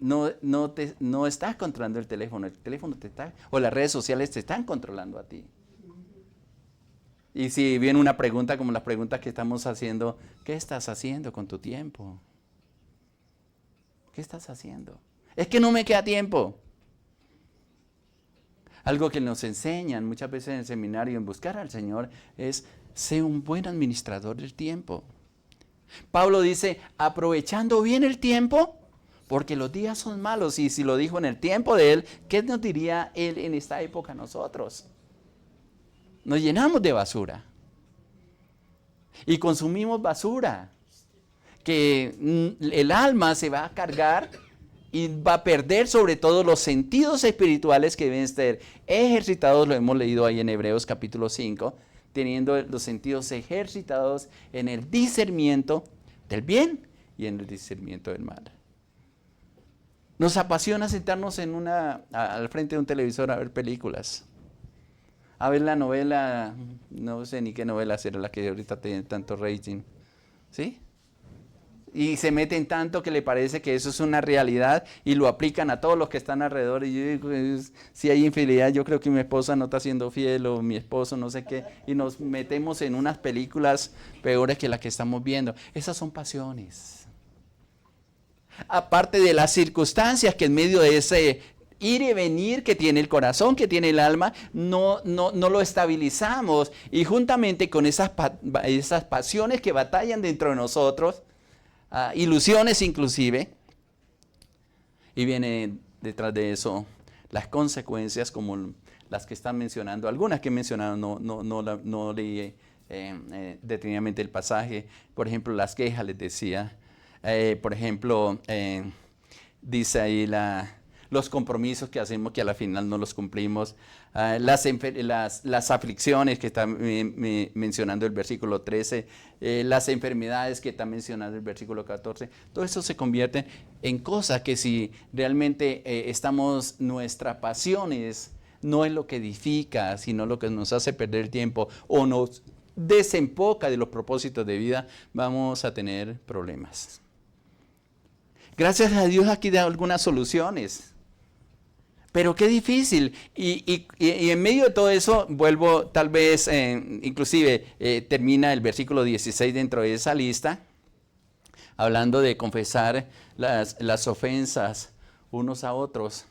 No estás controlando el teléfono te está, o las redes sociales te están controlando a ti. Y si viene una pregunta como las preguntas que estamos haciendo, ¿qué estás haciendo con tu tiempo? ¿Qué estás haciendo? Es que no me queda tiempo. Algo que nos enseñan muchas veces en el seminario en buscar al Señor es ser un buen administrador del tiempo. Pablo dice, aprovechando bien el tiempo, porque los días son malos. Y si lo dijo en el tiempo de él, ¿qué nos diría él en esta época a nosotros? Nos llenamos de basura. Y consumimos basura. Que el alma se va a cargar y va a perder sobre todo los sentidos espirituales que deben ser ejercitados. Lo hemos leído ahí en Hebreos capítulo 5. Teniendo los sentidos ejercitados en el discernimiento del bien y en el discernimiento del mal. Nos apasiona sentarnos al frente de un televisor a ver películas. A ver la novela, no sé ni qué novela será la que ahorita tiene tanto rating. ¿Sí? Y se meten tanto que le parece que eso es una realidad y lo aplican a todos los que están alrededor. Y yo digo, si hay infidelidad, yo creo que mi esposa no está siendo fiel o mi esposo no sé qué. Y nos metemos en unas películas peores que las que estamos viendo. Esas son pasiones. Aparte de las circunstancias que en medio de ese ir y venir que tiene el corazón, que tiene el alma, no lo estabilizamos. Y juntamente con esas pasiones que batallan dentro de nosotros, ilusiones inclusive, y viene detrás de eso las consecuencias como las que están mencionando, algunas que he mencionado, no leí detenidamente el pasaje. Por ejemplo, las quejas, les decía. Por ejemplo, dice ahí los compromisos que hacemos que a la final no los cumplimos, las aflicciones que está mencionando el versículo 13, las enfermedades que está mencionando el versículo 14, todo eso se convierte en cosas que si realmente nuestras pasiones no es lo que edifica, sino lo que nos hace perder el tiempo o nos desenfoca de los propósitos de vida, vamos a tener problemas. Gracias a Dios aquí da algunas soluciones. Pero qué difícil. Y en medio de todo eso, vuelvo tal vez, inclusive termina el versículo 16 dentro de esa lista, hablando de confesar las ofensas unos a otros.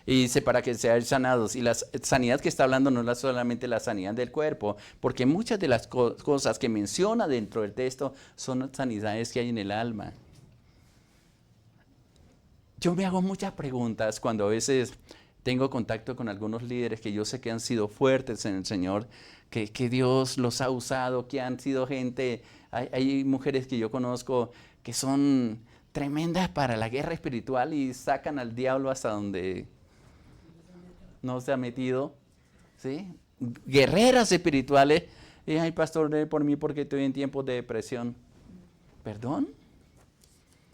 Y dice para que sean sanados. Y la sanidad que está hablando no es solamente la sanidad del cuerpo, porque muchas de las cosas que menciona dentro del texto son sanidades que hay en el alma. Yo me hago muchas preguntas cuando a veces tengo contacto con algunos líderes que yo sé que han sido fuertes en el Señor, que Dios los ha usado, que han sido gente, hay mujeres que yo conozco que son tremendas para la guerra espiritual y sacan al diablo hasta donde no se ha metido, ¿sí? Guerreras espirituales. Y ay, pastor, ore por mí porque estoy en tiempos de depresión. ¿Perdón?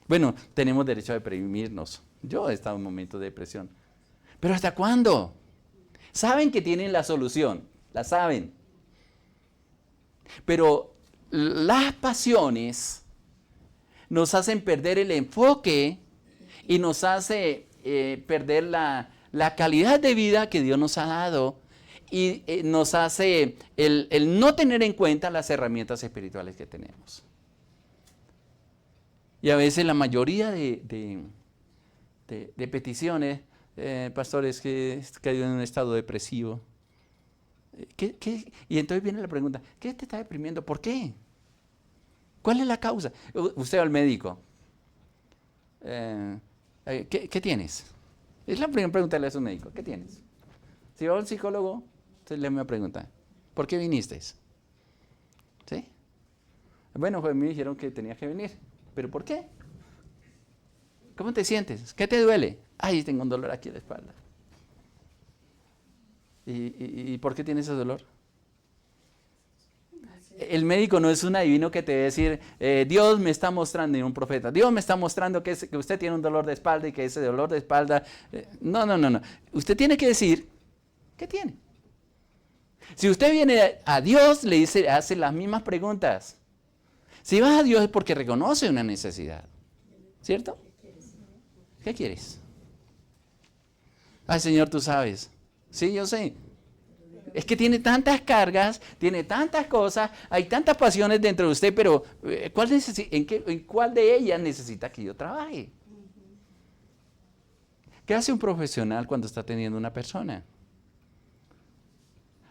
Bueno, tenemos derecho a deprimirnos. Yo he estado en momentos de depresión. ¿Pero hasta cuándo? Saben que tienen la solución, la saben. Pero las pasiones nos hacen perder el enfoque y nos hace perder la calidad de vida que Dios nos ha dado y nos hace el no tener en cuenta las herramientas espirituales que tenemos. Y a veces la mayoría de peticiones, pastor, es que he caído en un estado depresivo. Y entonces viene la pregunta, ¿qué te está deprimiendo? ¿Por qué? ¿Cuál es la causa? Usted va al médico. ¿Qué tienes? Es la primera pregunta que le hace un médico. ¿Qué tienes? Si va a un psicólogo, entonces le me pregunta, ¿por qué viniste? ¿Sí? Bueno, pues me dijeron que tenías que venir. ¿Pero por qué? ¿Cómo te sientes? ¿Qué te duele? Ay, tengo un dolor aquí en la espalda. ¿Y por qué tienes ese dolor? El médico no es un adivino que te va a decir, Dios me está mostrando, y un profeta, Dios me está mostrando que usted tiene un dolor de espalda y que ese dolor de espalda... No. Usted tiene que decir, ¿qué tiene? Si usted viene a Dios, le dice, hace las mismas preguntas. Si vas a Dios es porque reconoce una necesidad, ¿cierto? ¿Qué quieres? Ay, Señor, tú sabes. Sí, yo sé. Es que tiene tantas cargas, tiene tantas cosas, hay tantas pasiones dentro de usted, pero ¿en cuál de ellas necesita que yo trabaje? ¿Qué hace un profesional cuando está teniendo una persona?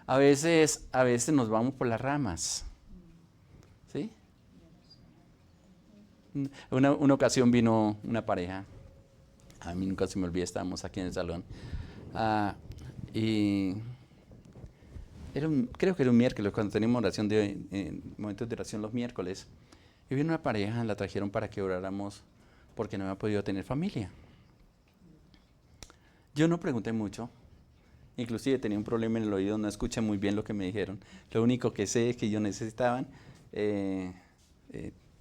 A veces nos vamos por las ramas, ¿sí? Una ocasión vino una pareja, a mí nunca se me olvida, estábamos aquí en el salón, y creo que era un miércoles, cuando teníamos oración momentos de oración los miércoles, y vino una pareja, la trajeron para que oráramos porque no había podido tener familia. Yo no pregunté mucho, inclusive tenía un problema en el oído, no escuché muy bien lo que me dijeron. Lo único que sé es que ellos necesitaban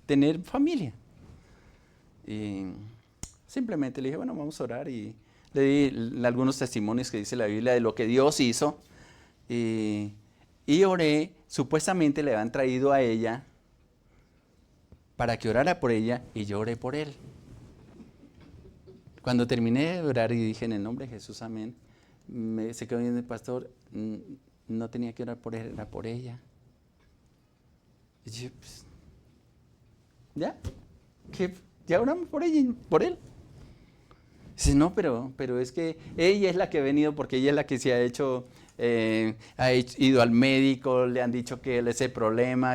tener familia. Y simplemente le dije, bueno, vamos a orar, y le di algunos testimonios que dice la Biblia de lo que Dios hizo. Y oré, supuestamente le habían traído a ella para que orara por ella y yo oré por él. Cuando terminé de orar y dije en el nombre de Jesús, amén, se quedó viendo el pastor, no tenía que orar por él, era por ella. Y yo, pues, ya oramos por ella y por él. Dice, no, pero es que ella es la que ha venido porque ella es la que se ha hecho, ha ido al médico, le han dicho que él es el problema,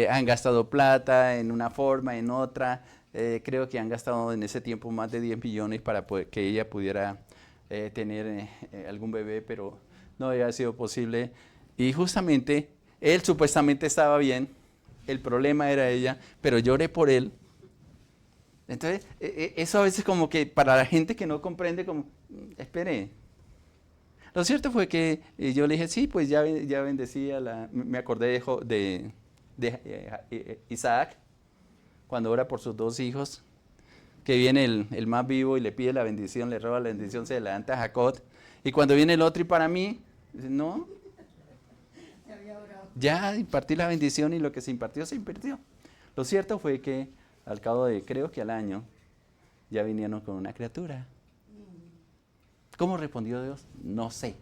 han gastado plata en una forma, en otra. Creo que han gastado en ese tiempo más de 10 millones para que ella pudiera tener algún bebé, pero no había sido posible. Y justamente, él supuestamente estaba bien, el problema era ella, pero yo oré por él. Entonces, eso a veces como que para la gente que no comprende, como, espere. Lo cierto fue que yo le dije, sí, pues ya bendecí me acordé de Isaac, cuando ora por sus 2 hijos, que viene el más vivo y le pide la bendición, le roba la bendición, se levanta a Jacob, y cuando viene el otro y para mí, dice, no, ya impartí la bendición y lo que se impartió, se impartió. Lo cierto fue que al cabo de, creo que al año, ya vinieron con una criatura. ¿Cómo respondió Dios? No sé.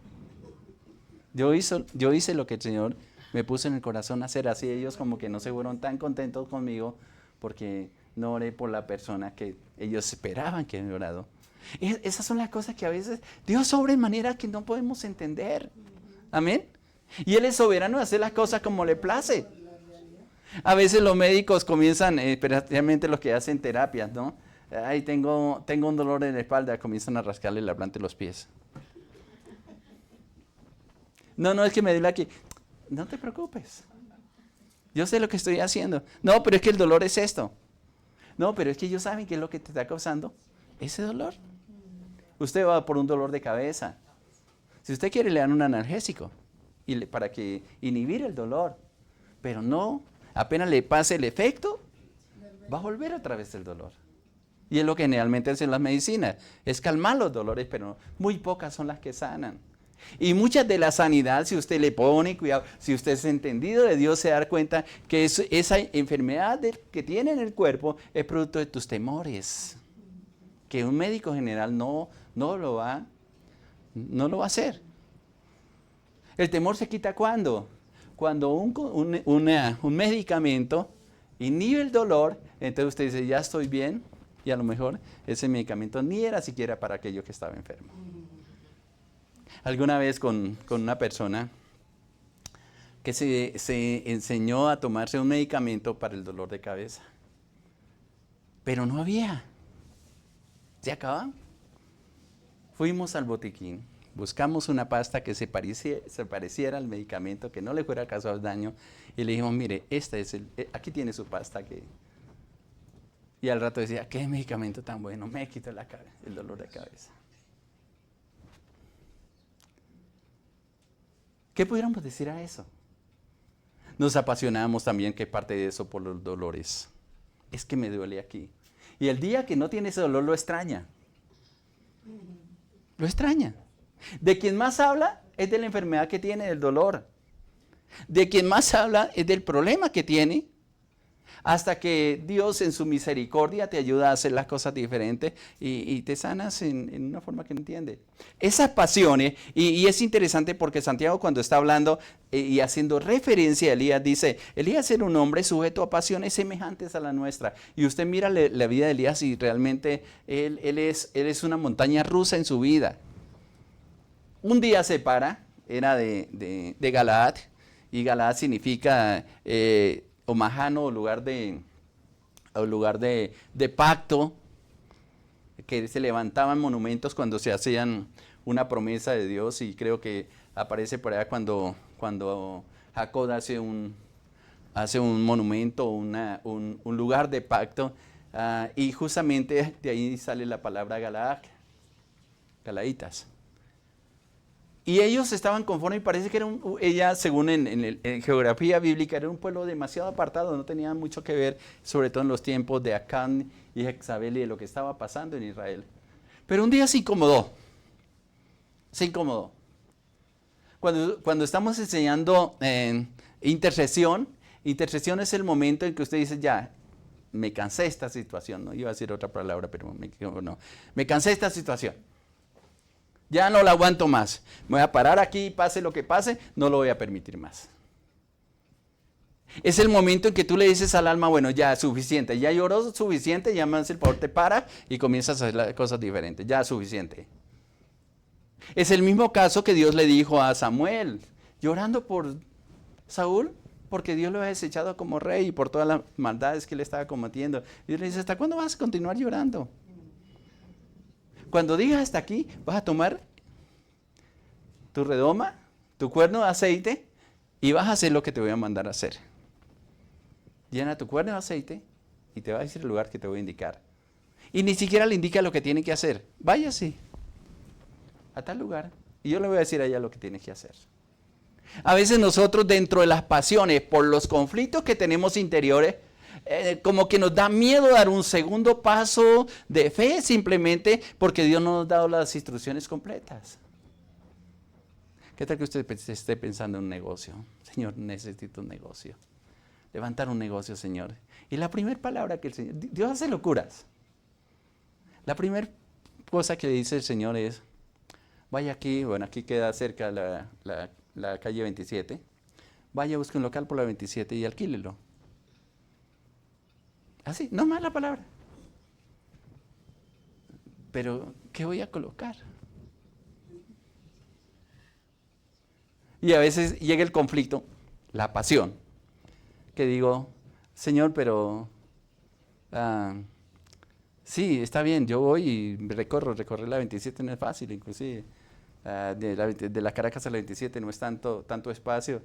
Yo hice lo que el Señor me puso en el corazón a hacer. Así ellos como que no se fueron tan contentos conmigo porque no oré por la persona que ellos esperaban que hubiera orado. Esas son las cosas que a veces Dios obra de manera que no podemos entender. Amén. Y Él es soberano de hacer las cosas como le place. A veces los médicos comienzan, especialmente los que hacen terapias, ¿no? Ay, tengo un dolor en la espalda, comienzan a rascarle la planta de los pies. No, es que me duele aquí. No te preocupes. Yo sé lo que estoy haciendo. No, pero es que el dolor es esto. No, pero es que ellos saben qué es lo que te está causando ese dolor. Usted va por un dolor de cabeza. Si usted quiere, le dan un analgésico para que inhibir el dolor. Pero no, apenas le pase el efecto, va a volver otra vez el dolor. Y es lo que generalmente hacen las medicinas, es calmar los dolores, pero muy pocas son las que sanan. Y muchas de la sanidad, si usted le pone cuidado, si usted es entendido de Dios, se da cuenta que esa enfermedad que tiene en el cuerpo es producto de tus temores. Que un médico general no lo va a hacer. El temor se quita ¿cuándo? Cuando un medicamento inhibe el dolor, entonces usted dice, ya estoy bien, y a lo mejor ese medicamento ni era siquiera para aquello que estaba enfermo. Alguna vez con una persona que se enseñó a tomarse un medicamento para el dolor de cabeza, pero no había. ¿Se acaban? Fuimos al botiquín, buscamos una pasta que se pareciera al medicamento, que no le fuera a causar daño, y le dijimos, mire, aquí tiene su pasta. Y al rato decía, ¿qué medicamento tan bueno? Me quita el dolor de cabeza. ¿Qué pudiéramos decir a eso? Nos apasionamos también, que parte de eso, por los dolores. Es que me duele aquí. Y el día que no tiene ese dolor lo extraña. Lo extraña. De quien más habla es de la enfermedad que tiene, del dolor. De quien más habla es del problema que tiene, hasta que Dios en su misericordia te ayuda a hacer las cosas diferentes y te sanas en una forma que no entiende. Esas pasiones, y es interesante porque Santiago, cuando está hablando y haciendo referencia a Elías, dice, Elías era un hombre sujeto a pasiones semejantes a la nuestra. Y usted mira la vida de Elías y realmente él es una montaña rusa en su vida. Un día se para, era de Galaad, y Galaad significa Omajano, o lugar de pacto, que se levantaban monumentos cuando se hacían una promesa de Dios, y creo que aparece por allá cuando Jacob hace un monumento, un lugar de pacto, y justamente de ahí sale la palabra Galaaditas. Y ellos estaban conformes, y parece que ella, según en geografía bíblica, era un pueblo demasiado apartado, no tenía mucho que ver, sobre todo en los tiempos de Acán y Jezabel y de lo que estaba pasando en Israel. Pero un día se incomodó. Cuando estamos enseñando intercesión es el momento en que usted dice, ya, me cansé de esta situación. No iba a decir otra palabra, pero me cansé de esta situación. Ya no la aguanto más. Me voy a parar aquí, pase lo que pase, no lo voy a permitir más. Es el momento en que tú le dices al alma, bueno, ya suficiente, ya lloró suficiente, ya más el favor te para y comienzas a hacer las cosas diferentes, ya suficiente. Es el mismo caso que Dios le dijo a Samuel, llorando por Saúl, porque Dios lo ha desechado como rey y por todas las maldades que él estaba cometiendo. Y Dios le dice, ¿hasta cuándo vas a continuar llorando? Cuando digas hasta aquí, vas a tomar tu redoma, tu cuerno de aceite, y vas a hacer lo que te voy a mandar a hacer. Llena tu cuerno de aceite y te va a decir el lugar que te voy a indicar. Y ni siquiera le indica lo que tiene que hacer. Váyase a tal lugar y yo le voy a decir a ella lo que tiene que hacer. A veces nosotros, dentro de las pasiones, por los conflictos que tenemos interiores, como que nos da miedo dar un segundo paso de fe, simplemente porque Dios no nos ha dado las instrucciones completas. ¿Qué tal que usted esté pensando en un negocio? Señor, necesito un negocio. levantar un negocio, Señor. Y la primera palabra que el Señor, Dios hace locuras. La primera cosa que le dice el Señor es, vaya aquí, bueno, aquí queda cerca la calle 27, vaya, busque un local por la 27 y alquílelo. Así, no más la palabra. Pero, ¿qué voy a colocar? Y a veces llega el conflicto, la pasión, que digo, Señor, pero sí, está bien, yo voy y recorrer la 27 no es fácil, inclusive de la Caracas a la 27 no es tanto espacio.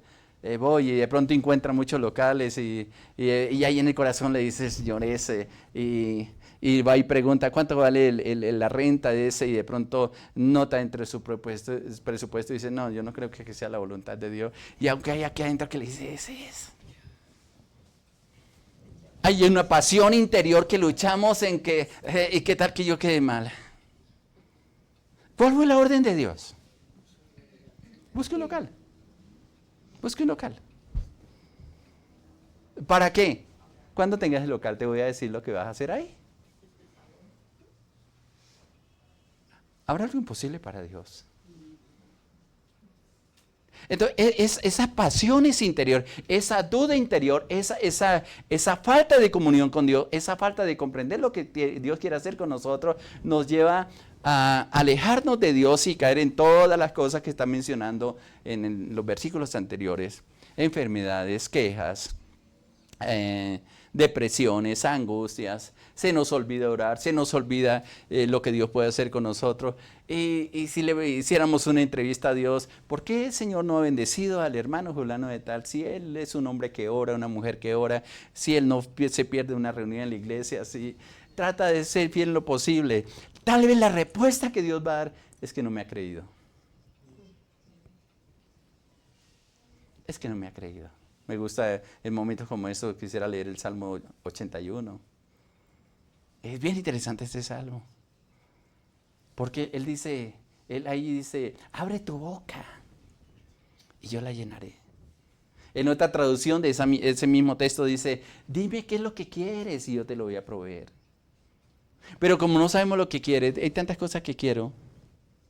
Voy y de pronto encuentra muchos locales y ahí en el corazón le dice, Señor, ese, y va y pregunta cuánto vale la renta de ese y de pronto nota entre su presupuesto y dice, no, yo no creo que sea la voluntad de Dios. Y aunque hay aquí adentro que le dice, ese es. Hay una pasión interior que luchamos en que, ¿y qué tal que yo quede mal? ¿Cuál fue la orden de Dios? Busque un local. Busque un local. ¿Para qué? Cuando tengas el local te voy a decir lo que vas a hacer ahí. ¿Habrá algo imposible para Dios? Entonces, esas pasiones interior, esa duda interior, esa falta de comunión con Dios, esa falta de comprender lo que Dios quiere hacer con nosotros, nos lleva a alejarnos de Dios y caer en todas las cosas que está mencionando en los versículos anteriores. Enfermedades, quejas, depresiones, angustias, se nos olvida orar, se nos olvida lo que Dios puede hacer con nosotros. Y si le hiciéramos una entrevista a Dios, ¿por qué el Señor no ha bendecido al hermano fulano de tal? Si él es un hombre que ora, una mujer que ora, si él no se pierde una reunión en la iglesia, si trata de ser fiel en lo posible, tal vez la respuesta que Dios va a dar es que no me ha creído. Es que no me ha creído. Me gusta en momentos como estos, quisiera leer el Salmo 81. Es bien interesante este salmo. Porque él ahí dice, abre tu boca y yo la llenaré. En otra traducción de ese mismo texto dice, dime qué es lo que quieres y yo te lo voy a proveer. Pero como no sabemos lo que quiere, hay tantas cosas que quiero.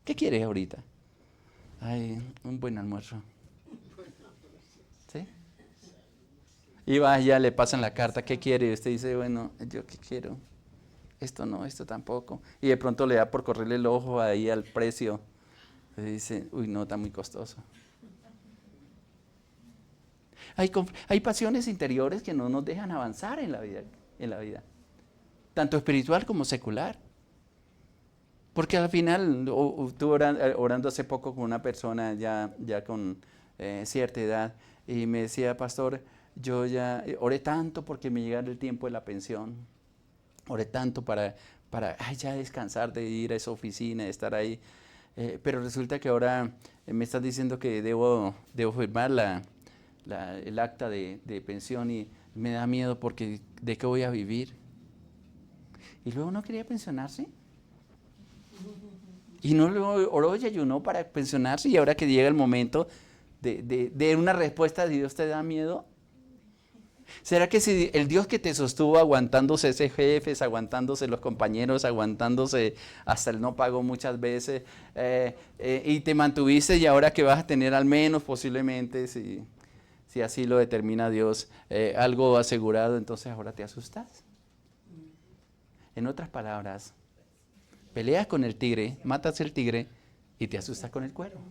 ¿Qué quieres ahorita? Ay, un buen almuerzo. ¿Sí? Y ya le pasan la carta, ¿qué quiere? Y usted dice, bueno, ¿yo qué quiero? Esto no, esto tampoco. Y de pronto le da por correrle el ojo ahí al precio. Y dice, uy, no, está muy costoso. Hay pasiones interiores que no nos dejan avanzar en la vida. Tanto espiritual como secular. Porque al final, estuve orando hace poco con una persona ya con cierta edad. Y me decía, pastor, yo ya oré tanto porque me llegara el tiempo de la pensión. Oré tanto para ya descansar de ir a esa oficina, de estar ahí. Pero resulta que ahora me estás diciendo que debo firmar el acta de pensión y me da miedo porque ¿de qué voy a vivir? Y luego no quería pensionarse. Y no oró y ayunó para pensionarse y ahora que llega el momento de una respuesta de Dios te da miedo. ¿Será que si el Dios que te sostuvo aguantándose ese jefes, aguantándose los compañeros, aguantándose hasta el no pago muchas veces, y te mantuviste y ahora que vas a tener al menos posiblemente, si así lo determina Dios, algo asegurado, entonces ahora te asustas? En otras palabras, peleas con el tigre, matas el tigre y te asustas con el cuervo.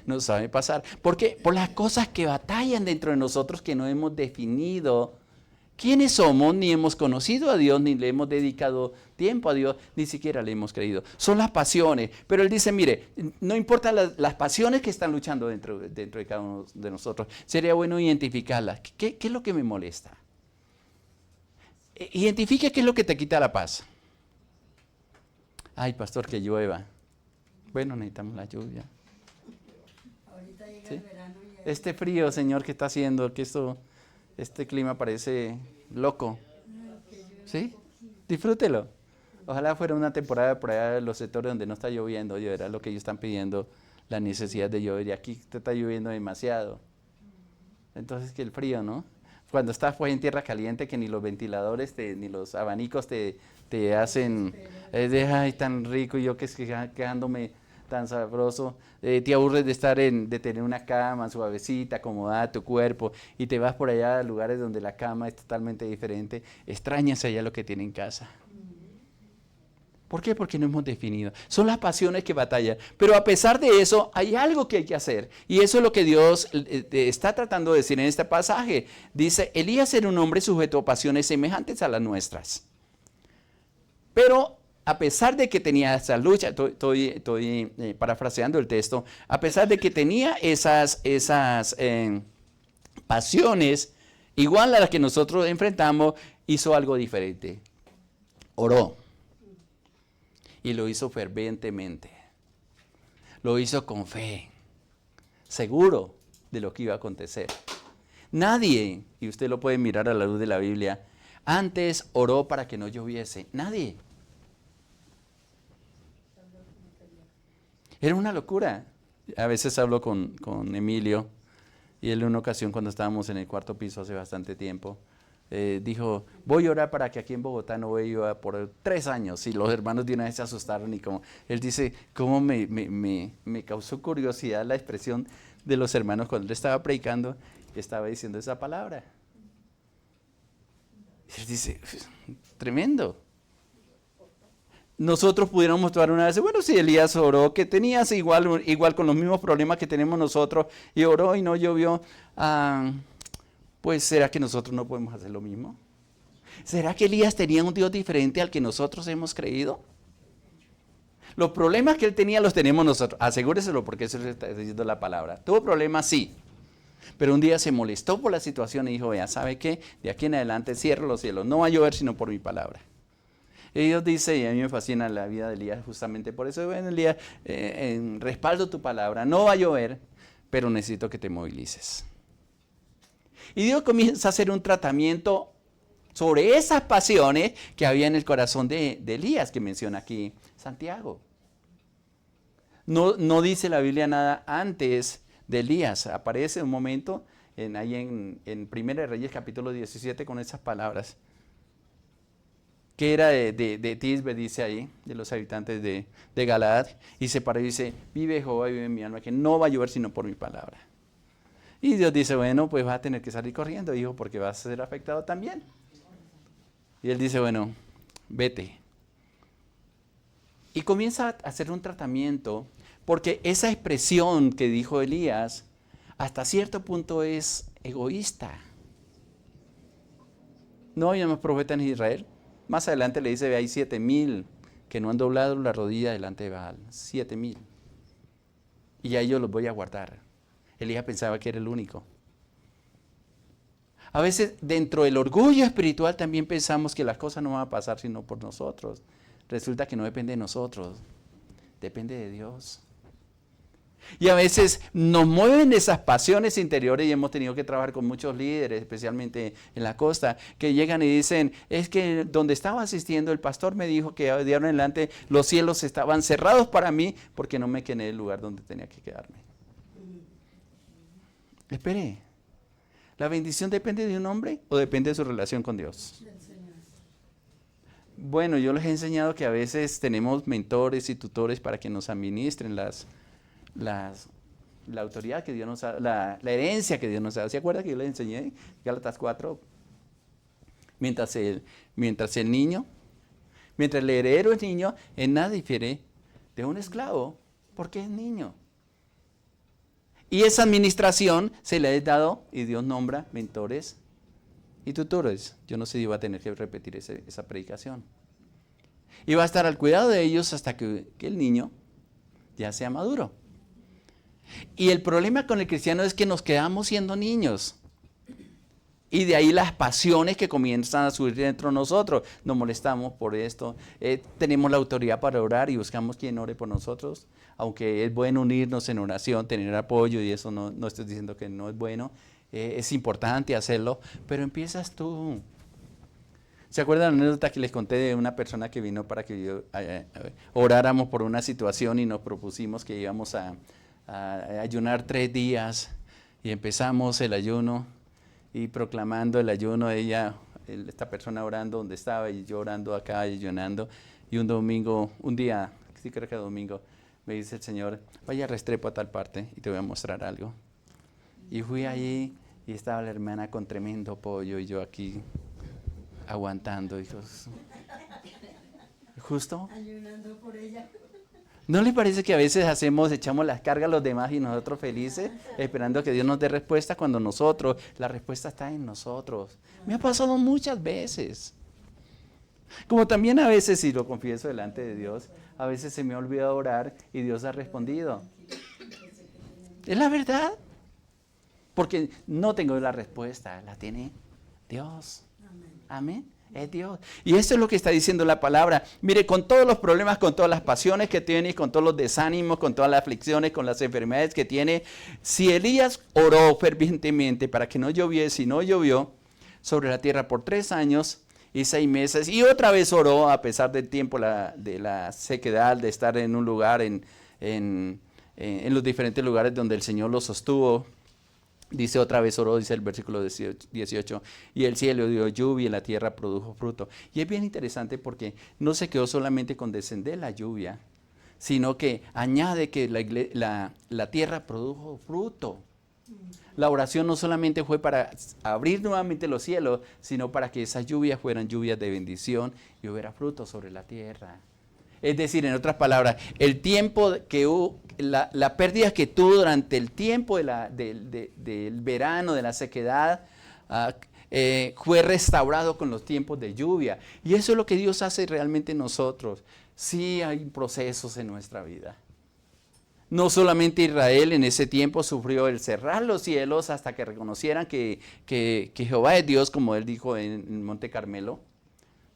No sabe pasar. ¿Por qué? Por las cosas que batallan dentro de nosotros que no hemos definido quiénes somos, ni hemos conocido a Dios, ni le hemos dedicado tiempo a Dios, ni siquiera le hemos creído. Son las pasiones. Pero Él dice, mire, no importa las pasiones que están luchando dentro de cada uno de nosotros. Sería bueno identificarlas. ¿Qué es lo que me molesta? Identifica qué es lo que te quita la paz. Ay, pastor, que llueva. Bueno, necesitamos la lluvia. ¿Sí? Este frío, Señor, que está haciendo, que este clima parece loco. ¿Sí? Disfrútelo. Ojalá fuera una temporada por allá en los sectores donde no está lloviendo, era lo que ellos están pidiendo, la necesidad de llover. Y aquí te está lloviendo demasiado. Entonces que el frío, ¿no? Cuando estás pues en tierra caliente que ni los ventiladores, ni los abanicos te hacen, ay, tan rico, y yo que es quedándome tan sabroso, te aburres de de tener una cama suavecita, acomodada tu cuerpo, y te vas por allá a lugares donde la cama es totalmente diferente, extrañas allá lo que tiene en casa. ¿Por qué? Porque no hemos definido. Son las pasiones que batallan. Pero a pesar de eso, hay algo que hay que hacer. Y eso es lo que Dios está tratando de decir en este pasaje. Dice, Elías era un hombre sujeto a pasiones semejantes a las nuestras. Pero a pesar de que tenía esa lucha, estoy parafraseando el texto, a pesar de que tenía esas pasiones, igual a las que nosotros enfrentamos, hizo algo diferente. Oró. Y lo hizo fervientemente. Lo hizo con fe. Seguro de lo que iba a acontecer. Nadie, y usted lo puede mirar a la luz de la Biblia, antes oró para que no lloviese. Nadie. Era una locura. A veces hablo con Emilio, y él en una ocasión cuando estábamos en el cuarto piso hace bastante tiempo, dijo, voy a orar para que aquí en Bogotá no llueva por 3 años. Y los hermanos de una vez se asustaron y como, él dice, cómo me causó curiosidad la expresión de los hermanos cuando él estaba predicando y estaba diciendo esa palabra. Y él dice, tremendo. Nosotros pudiéramos tomar una vez, bueno, si Elías oró, que tenías igual con los mismos problemas que tenemos nosotros, y oró y no llovió, pues ¿será que nosotros no podemos hacer lo mismo? ¿Será que Elías tenía un Dios diferente al que nosotros hemos creído? Los problemas que él tenía los tenemos nosotros, asegúreselo porque eso le está diciendo la palabra. Tuvo problemas, sí, pero un día se molestó por la situación y dijo, vea, ¿sabe qué? De aquí en adelante cierro los cielos, no va a llover sino por mi palabra. Y Dios dice, y a mí me fascina la vida de Elías justamente por eso, bueno, Elías, en respaldo tu palabra, no va a llover, pero necesito que te movilices. Y Dios comienza a hacer un tratamiento sobre esas pasiones que había en el corazón de Elías, que menciona aquí Santiago. No dice la Biblia nada antes de Elías, aparece un momento ahí en Primera de Reyes capítulo 17 con esas palabras. Que era de Tisbe, dice ahí, de los habitantes de Galaad, y se para y dice, vive Jehová y vive mi alma, que no va a llover sino por mi palabra. Y Dios dice, bueno, pues vas a tener que salir corriendo, hijo, porque vas a ser afectado también. Y él dice, bueno, vete. Y comienza a hacer un tratamiento, porque esa expresión que dijo Elías, hasta cierto punto es egoísta. No había más profetas en Israel. Más adelante le dice, ve, hay 7,000 que no han doblado la rodilla delante de Baal. 7,000. Y a ellos los voy a guardar. Elías pensaba que era el único. A veces dentro del orgullo espiritual también pensamos que las cosas no van a pasar sino por nosotros. Resulta que no depende de nosotros, depende de Dios. Y a veces nos mueven esas pasiones interiores y hemos tenido que trabajar con muchos líderes, especialmente en la costa, que llegan y dicen, es que donde estaba asistiendo el pastor me dijo que de ahora en adelante los cielos estaban cerrados para mí porque no me quedé en el lugar donde tenía que quedarme. Espere, ¿la bendición depende de un hombre o depende de su relación con Dios? Bueno, yo les he enseñado que a veces tenemos mentores y tutores para que nos administren la autoridad que Dios nos ha, la herencia que Dios nos da. ¿Se acuerda que yo les enseñé Gálatas 4? Mientras el heredero es niño, en nada difiere de un esclavo, porque es niño. Y esa administración se le ha dado y Dios nombra mentores y tutores. Yo no sé si va a tener que repetir esa predicación. Y va a estar al cuidado de ellos hasta que el niño ya sea maduro. Y el problema con el cristiano es que nos quedamos siendo niños. Y de ahí las pasiones que comienzan a subir dentro de nosotros. Nos molestamos por esto. Tenemos la autoridad para orar y buscamos quien ore por nosotros. Aunque es bueno unirnos en oración, tener apoyo, y eso no estoy diciendo que no es bueno. Es importante hacerlo, pero empiezas tú. ¿Se acuerdan la anécdota que les conté de una persona que vino para que oráramos por una situación y nos propusimos que íbamos a ayunar 3 días Y empezamos el ayuno y proclamando el ayuno, esta persona orando donde estaba y yo orando acá, ayunando. Y un domingo, un día, sí creo que domingo, me dice el Señor, vaya a Restrepo a tal parte y te voy a mostrar algo. Y fui allí y estaba la hermana con tremendo pollo y yo aquí aguantando. Hijos. ¿Justo? Ayunando por ella. ¿No le parece que a veces echamos las cargas a los demás y nosotros felices, esperando que Dios nos dé respuesta cuando la respuesta está en nosotros? Me ha pasado muchas veces. Como también a veces, y lo confieso delante de Dios, a veces se me ha olvidado orar y Dios ha respondido. Es la verdad. Porque no tengo la respuesta, la tiene Dios. Amén. Es Dios. Y esto es lo que está diciendo la palabra. Mire, con todos los problemas, con todas las pasiones que tiene, con todos los desánimos, con todas las aflicciones, con las enfermedades que tiene, si Elías oró fervientemente para que no lloviese y no llovió sobre la tierra por 3 años y 6 meses, y otra vez oró a pesar del tiempo de la sequedad, de estar en un lugar, en los diferentes lugares donde el Señor lo sostuvo. Dice otra vez oró, dice el versículo 18, y el cielo dio lluvia y la tierra produjo fruto. Y es bien interesante porque no se quedó solamente con descender la lluvia, sino que añade que la tierra produjo fruto. La oración no solamente fue para abrir nuevamente los cielos, sino para que esas lluvias fueran lluvias de bendición y hubiera fruto sobre la tierra. Es decir, en otras palabras, el tiempo que hubo, la pérdida que tuvo durante el tiempo del verano, de la sequedad, fue restaurado con los tiempos de lluvia. Y eso es lo que Dios hace realmente en nosotros. Sí hay procesos en nuestra vida. No solamente Israel en ese tiempo sufrió el cerrar los cielos hasta que reconocieran que Jehová es Dios, como él dijo en Monte Carmelo,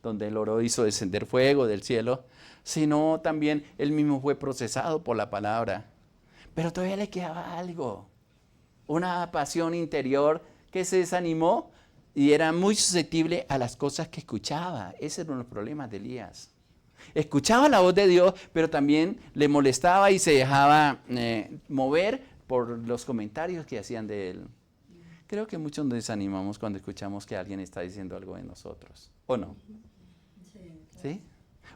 donde él oró, hizo descender fuego del cielo, sino también él mismo fue procesado por la palabra. Pero todavía le quedaba algo, una pasión interior que se desanimó y era muy susceptible a las cosas que escuchaba. Ese era uno de los problemas de Elías. Escuchaba la voz de Dios, pero también le molestaba y se dejaba mover por los comentarios que hacían de él. Creo que muchos nos desanimamos cuando escuchamos que alguien está diciendo algo de nosotros, ¿o no? ¿Sí?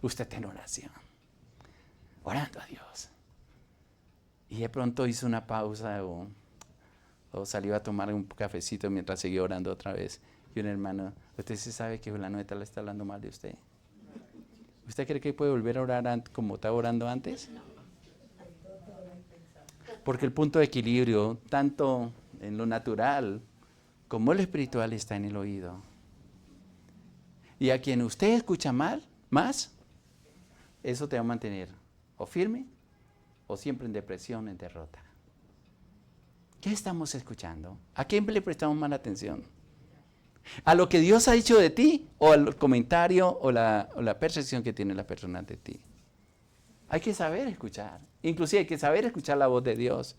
Usted está en oración, orando a Dios. Y de pronto hizo una pausa o salió a tomar un cafecito mientras seguía orando otra vez. Y un hermano, ¿usted sí sabe que fulano de tal está hablando mal de usted? ¿Usted cree que puede volver a orar como estaba orando antes? Porque el punto de equilibrio, tanto en lo natural como en lo espiritual, está en el oído. Y a quien usted escucha más, eso te va a mantener o firme o siempre en depresión, en derrota. ¿Qué estamos escuchando? ¿A quién le prestamos más atención? ¿A lo que Dios ha dicho de ti o al comentario o la percepción que tiene la persona de ti? Hay que saber escuchar. Inclusive hay que saber escuchar la voz de Dios.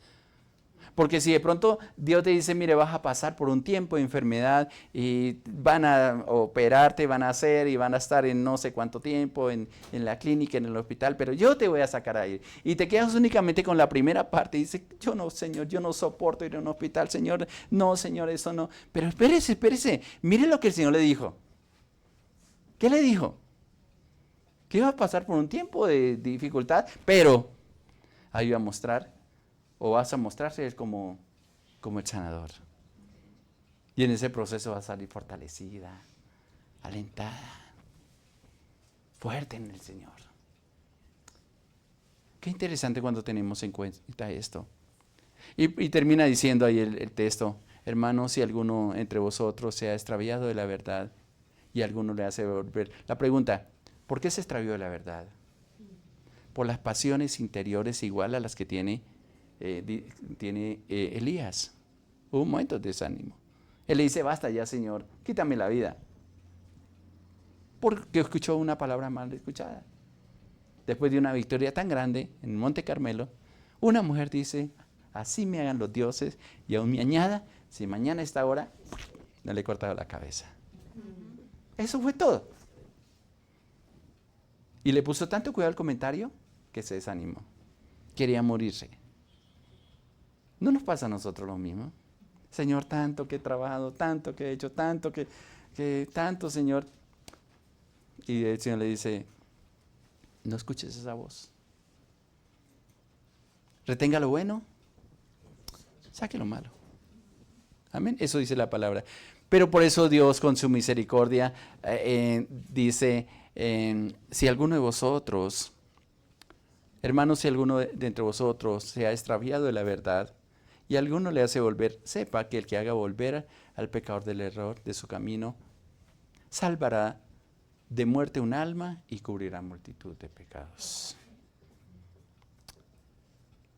Porque si de pronto Dios te dice, mire, vas a pasar por un tiempo de enfermedad y van a operarte, van a hacer y van a estar en no sé cuánto tiempo en la clínica, en el hospital, pero yo te voy a sacar ahí. Y te quedas únicamente con la primera parte y dices, yo no, Señor, yo no soporto ir a un hospital, Señor, no, Señor, eso no. Pero espérese, mire lo que el Señor le dijo. ¿Qué le dijo? Que iba a pasar por un tiempo de dificultad, pero ahí va a mostrar, o vas a mostrarse como el sanador. Y en ese proceso va a salir fortalecida, alentada, fuerte en el Señor. Qué interesante cuando tenemos en cuenta esto. Y termina diciendo ahí el texto, hermanos, si alguno entre vosotros se ha extraviado de la verdad y alguno le hace volver. La pregunta, ¿por qué se extravió de la verdad? Por las pasiones interiores igual a las que tiene Elías. Hubo un momento de desánimo. Él le dice, basta ya, Señor, quítame la vida. Porque escuchó una palabra mal escuchada. Después de una victoria tan grande en Monte Carmelo, una mujer dice, así me hagan los dioses y aún me añada, si mañana a esta hora, no le he cortado la cabeza. Eso fue todo. Y le puso tanto cuidado al comentario que se desanimó. Quería morirse. ¿No nos pasa a nosotros lo mismo? Señor, tanto que he trabajado, tanto que he hecho, tanto tanto, Señor. Y el Señor le dice, no escuches esa voz. Retenga lo bueno, saque lo malo. Amén. Eso dice la palabra. Pero por eso Dios con su misericordia dice, si alguno de vosotros, hermanos, si alguno de entre vosotros se ha extraviado de la verdad y alguno le hace volver, sepa que el que haga volver al pecador del error de su camino, salvará de muerte un alma y cubrirá multitud de pecados.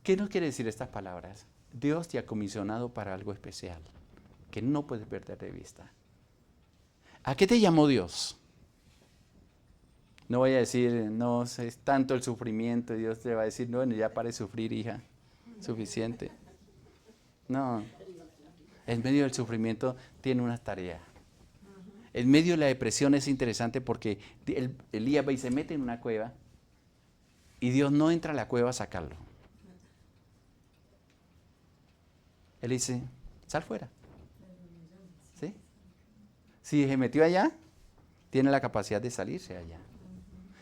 ¿Qué nos quiere decir estas palabras? Dios te ha comisionado para algo especial que no puedes perder de vista. ¿A qué te llamó Dios? No voy a decir, no, es tanto el sufrimiento, y Dios te va a decir, no, ya pare de sufrir, hija, suficiente. No, en medio del sufrimiento tiene una tarea. En medio de la depresión es interesante porque Elías va y se mete en una cueva y Dios no entra a la cueva a sacarlo. Él dice, sal fuera. ¿Sí? Si se metió allá, tiene la capacidad de salirse allá.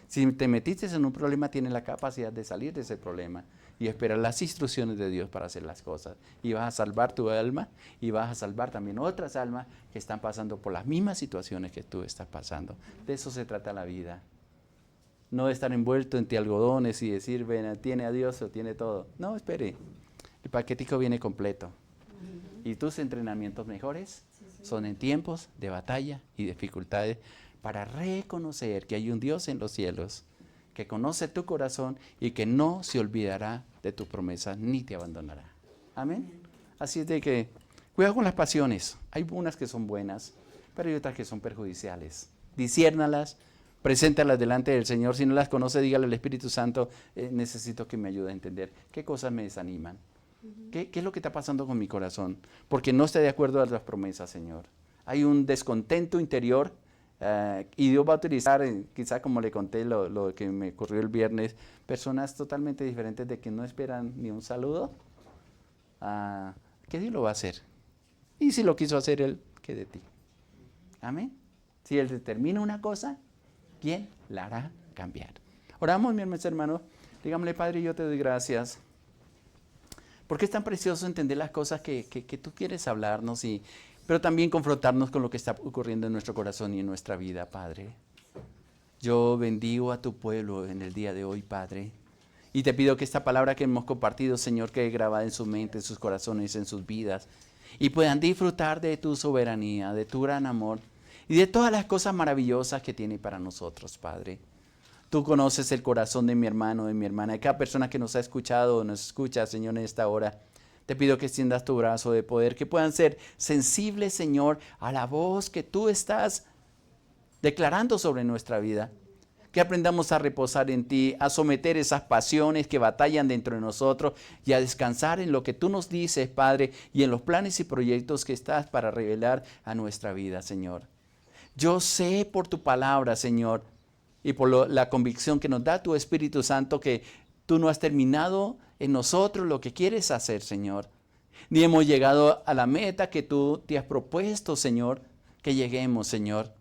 Si te metiste en un problema, tienes la capacidad de salir de ese problema y esperar las instrucciones de Dios para hacer las cosas. Y vas a salvar tu alma y vas a salvar también otras almas que están pasando por las mismas situaciones que tú estás pasando. De eso se trata la vida. No de estar envuelto entre algodones y decir, ven, tiene a Dios o tiene todo. No, espere. El paquetico viene completo. Y tus entrenamientos mejores son en tiempos de batalla y dificultades, para reconocer que hay un Dios en los cielos que conoce tu corazón y que no se olvidará de tu promesa ni te abandonará. Amén. Así es de que cuidado con las pasiones. Hay unas que son buenas, pero hay otras que son perjudiciales. Disciérnalas, preséntalas delante del Señor. Si no las conoce, dígale al Espíritu Santo, necesito que me ayude a entender qué cosas me desaniman. ¿Qué es lo que está pasando con mi corazón? Porque no estoy de acuerdo a las promesas, Señor. Hay un descontento interior. Y Dios va a utilizar, quizá como le conté lo que me ocurrió el viernes, personas totalmente diferentes de que no esperan ni un saludo, que Dios lo va a hacer. Y si lo quiso hacer Él, ¿qué de ti? Amén. Si Él determina una cosa, ¿quién la hará cambiar? Oramos, mi hermano. Dígame, Padre, yo te doy gracias. Porque es tan precioso entender las cosas que tú quieres hablarnos pero también confrontarnos con lo que está ocurriendo en nuestro corazón y en nuestra vida, Padre. Yo bendigo a tu pueblo en el día de hoy, Padre. Y te pido que esta palabra que hemos compartido, Señor, quede grabada en su mente, en sus corazones, en sus vidas. Y puedan disfrutar de tu soberanía, de tu gran amor y de todas las cosas maravillosas que tiene para nosotros, Padre. Tú conoces el corazón de mi hermano, de mi hermana, de cada persona que nos ha escuchado o nos escucha, Señor, en esta hora. Te pido que extiendas tu brazo de poder, que puedan ser sensibles, Señor, a la voz que tú estás declarando sobre nuestra vida. Que aprendamos a reposar en ti, a someter esas pasiones que batallan dentro de nosotros y a descansar en lo que tú nos dices, Padre, y en los planes y proyectos que estás para revelar a nuestra vida, Señor. Yo sé por tu palabra, Señor, y por la convicción que nos da tu Espíritu Santo que tú no has terminado en nosotros lo que quieres hacer, Señor. Ni hemos llegado a la meta que tú te has propuesto, Señor, que lleguemos, Señor.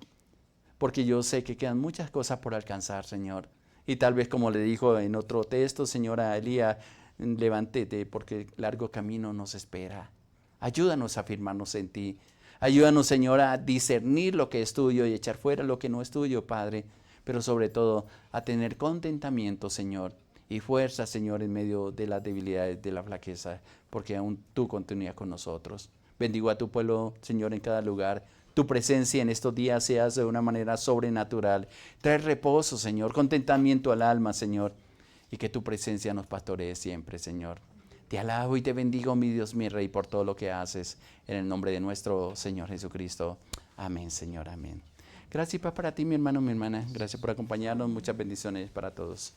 Porque yo sé que quedan muchas cosas por alcanzar, Señor. Y tal vez como le dijo en otro texto, Señor, a Elías, levántate porque largo camino nos espera. Ayúdanos a afirmarnos en ti. Ayúdanos, Señor, a discernir lo que es tuyo y echar fuera lo que no es tuyo, Padre. Pero sobre todo a tener contentamiento, Señor. Y fuerza, Señor, en medio de las debilidades, de la flaqueza, porque aún tú continúas con nosotros. Bendigo a tu pueblo, Señor, en cada lugar. Tu presencia en estos días se hace de una manera sobrenatural. Trae reposo, Señor, contentamiento al alma, Señor, y que tu presencia nos pastoree siempre, Señor. Te alabo y te bendigo, mi Dios, mi Rey, por todo lo que haces, en el nombre de nuestro Señor Jesucristo. Amén, Señor, amén. Gracias, Paz, para ti, mi hermano, mi hermana. Gracias por acompañarnos. Muchas bendiciones para todos.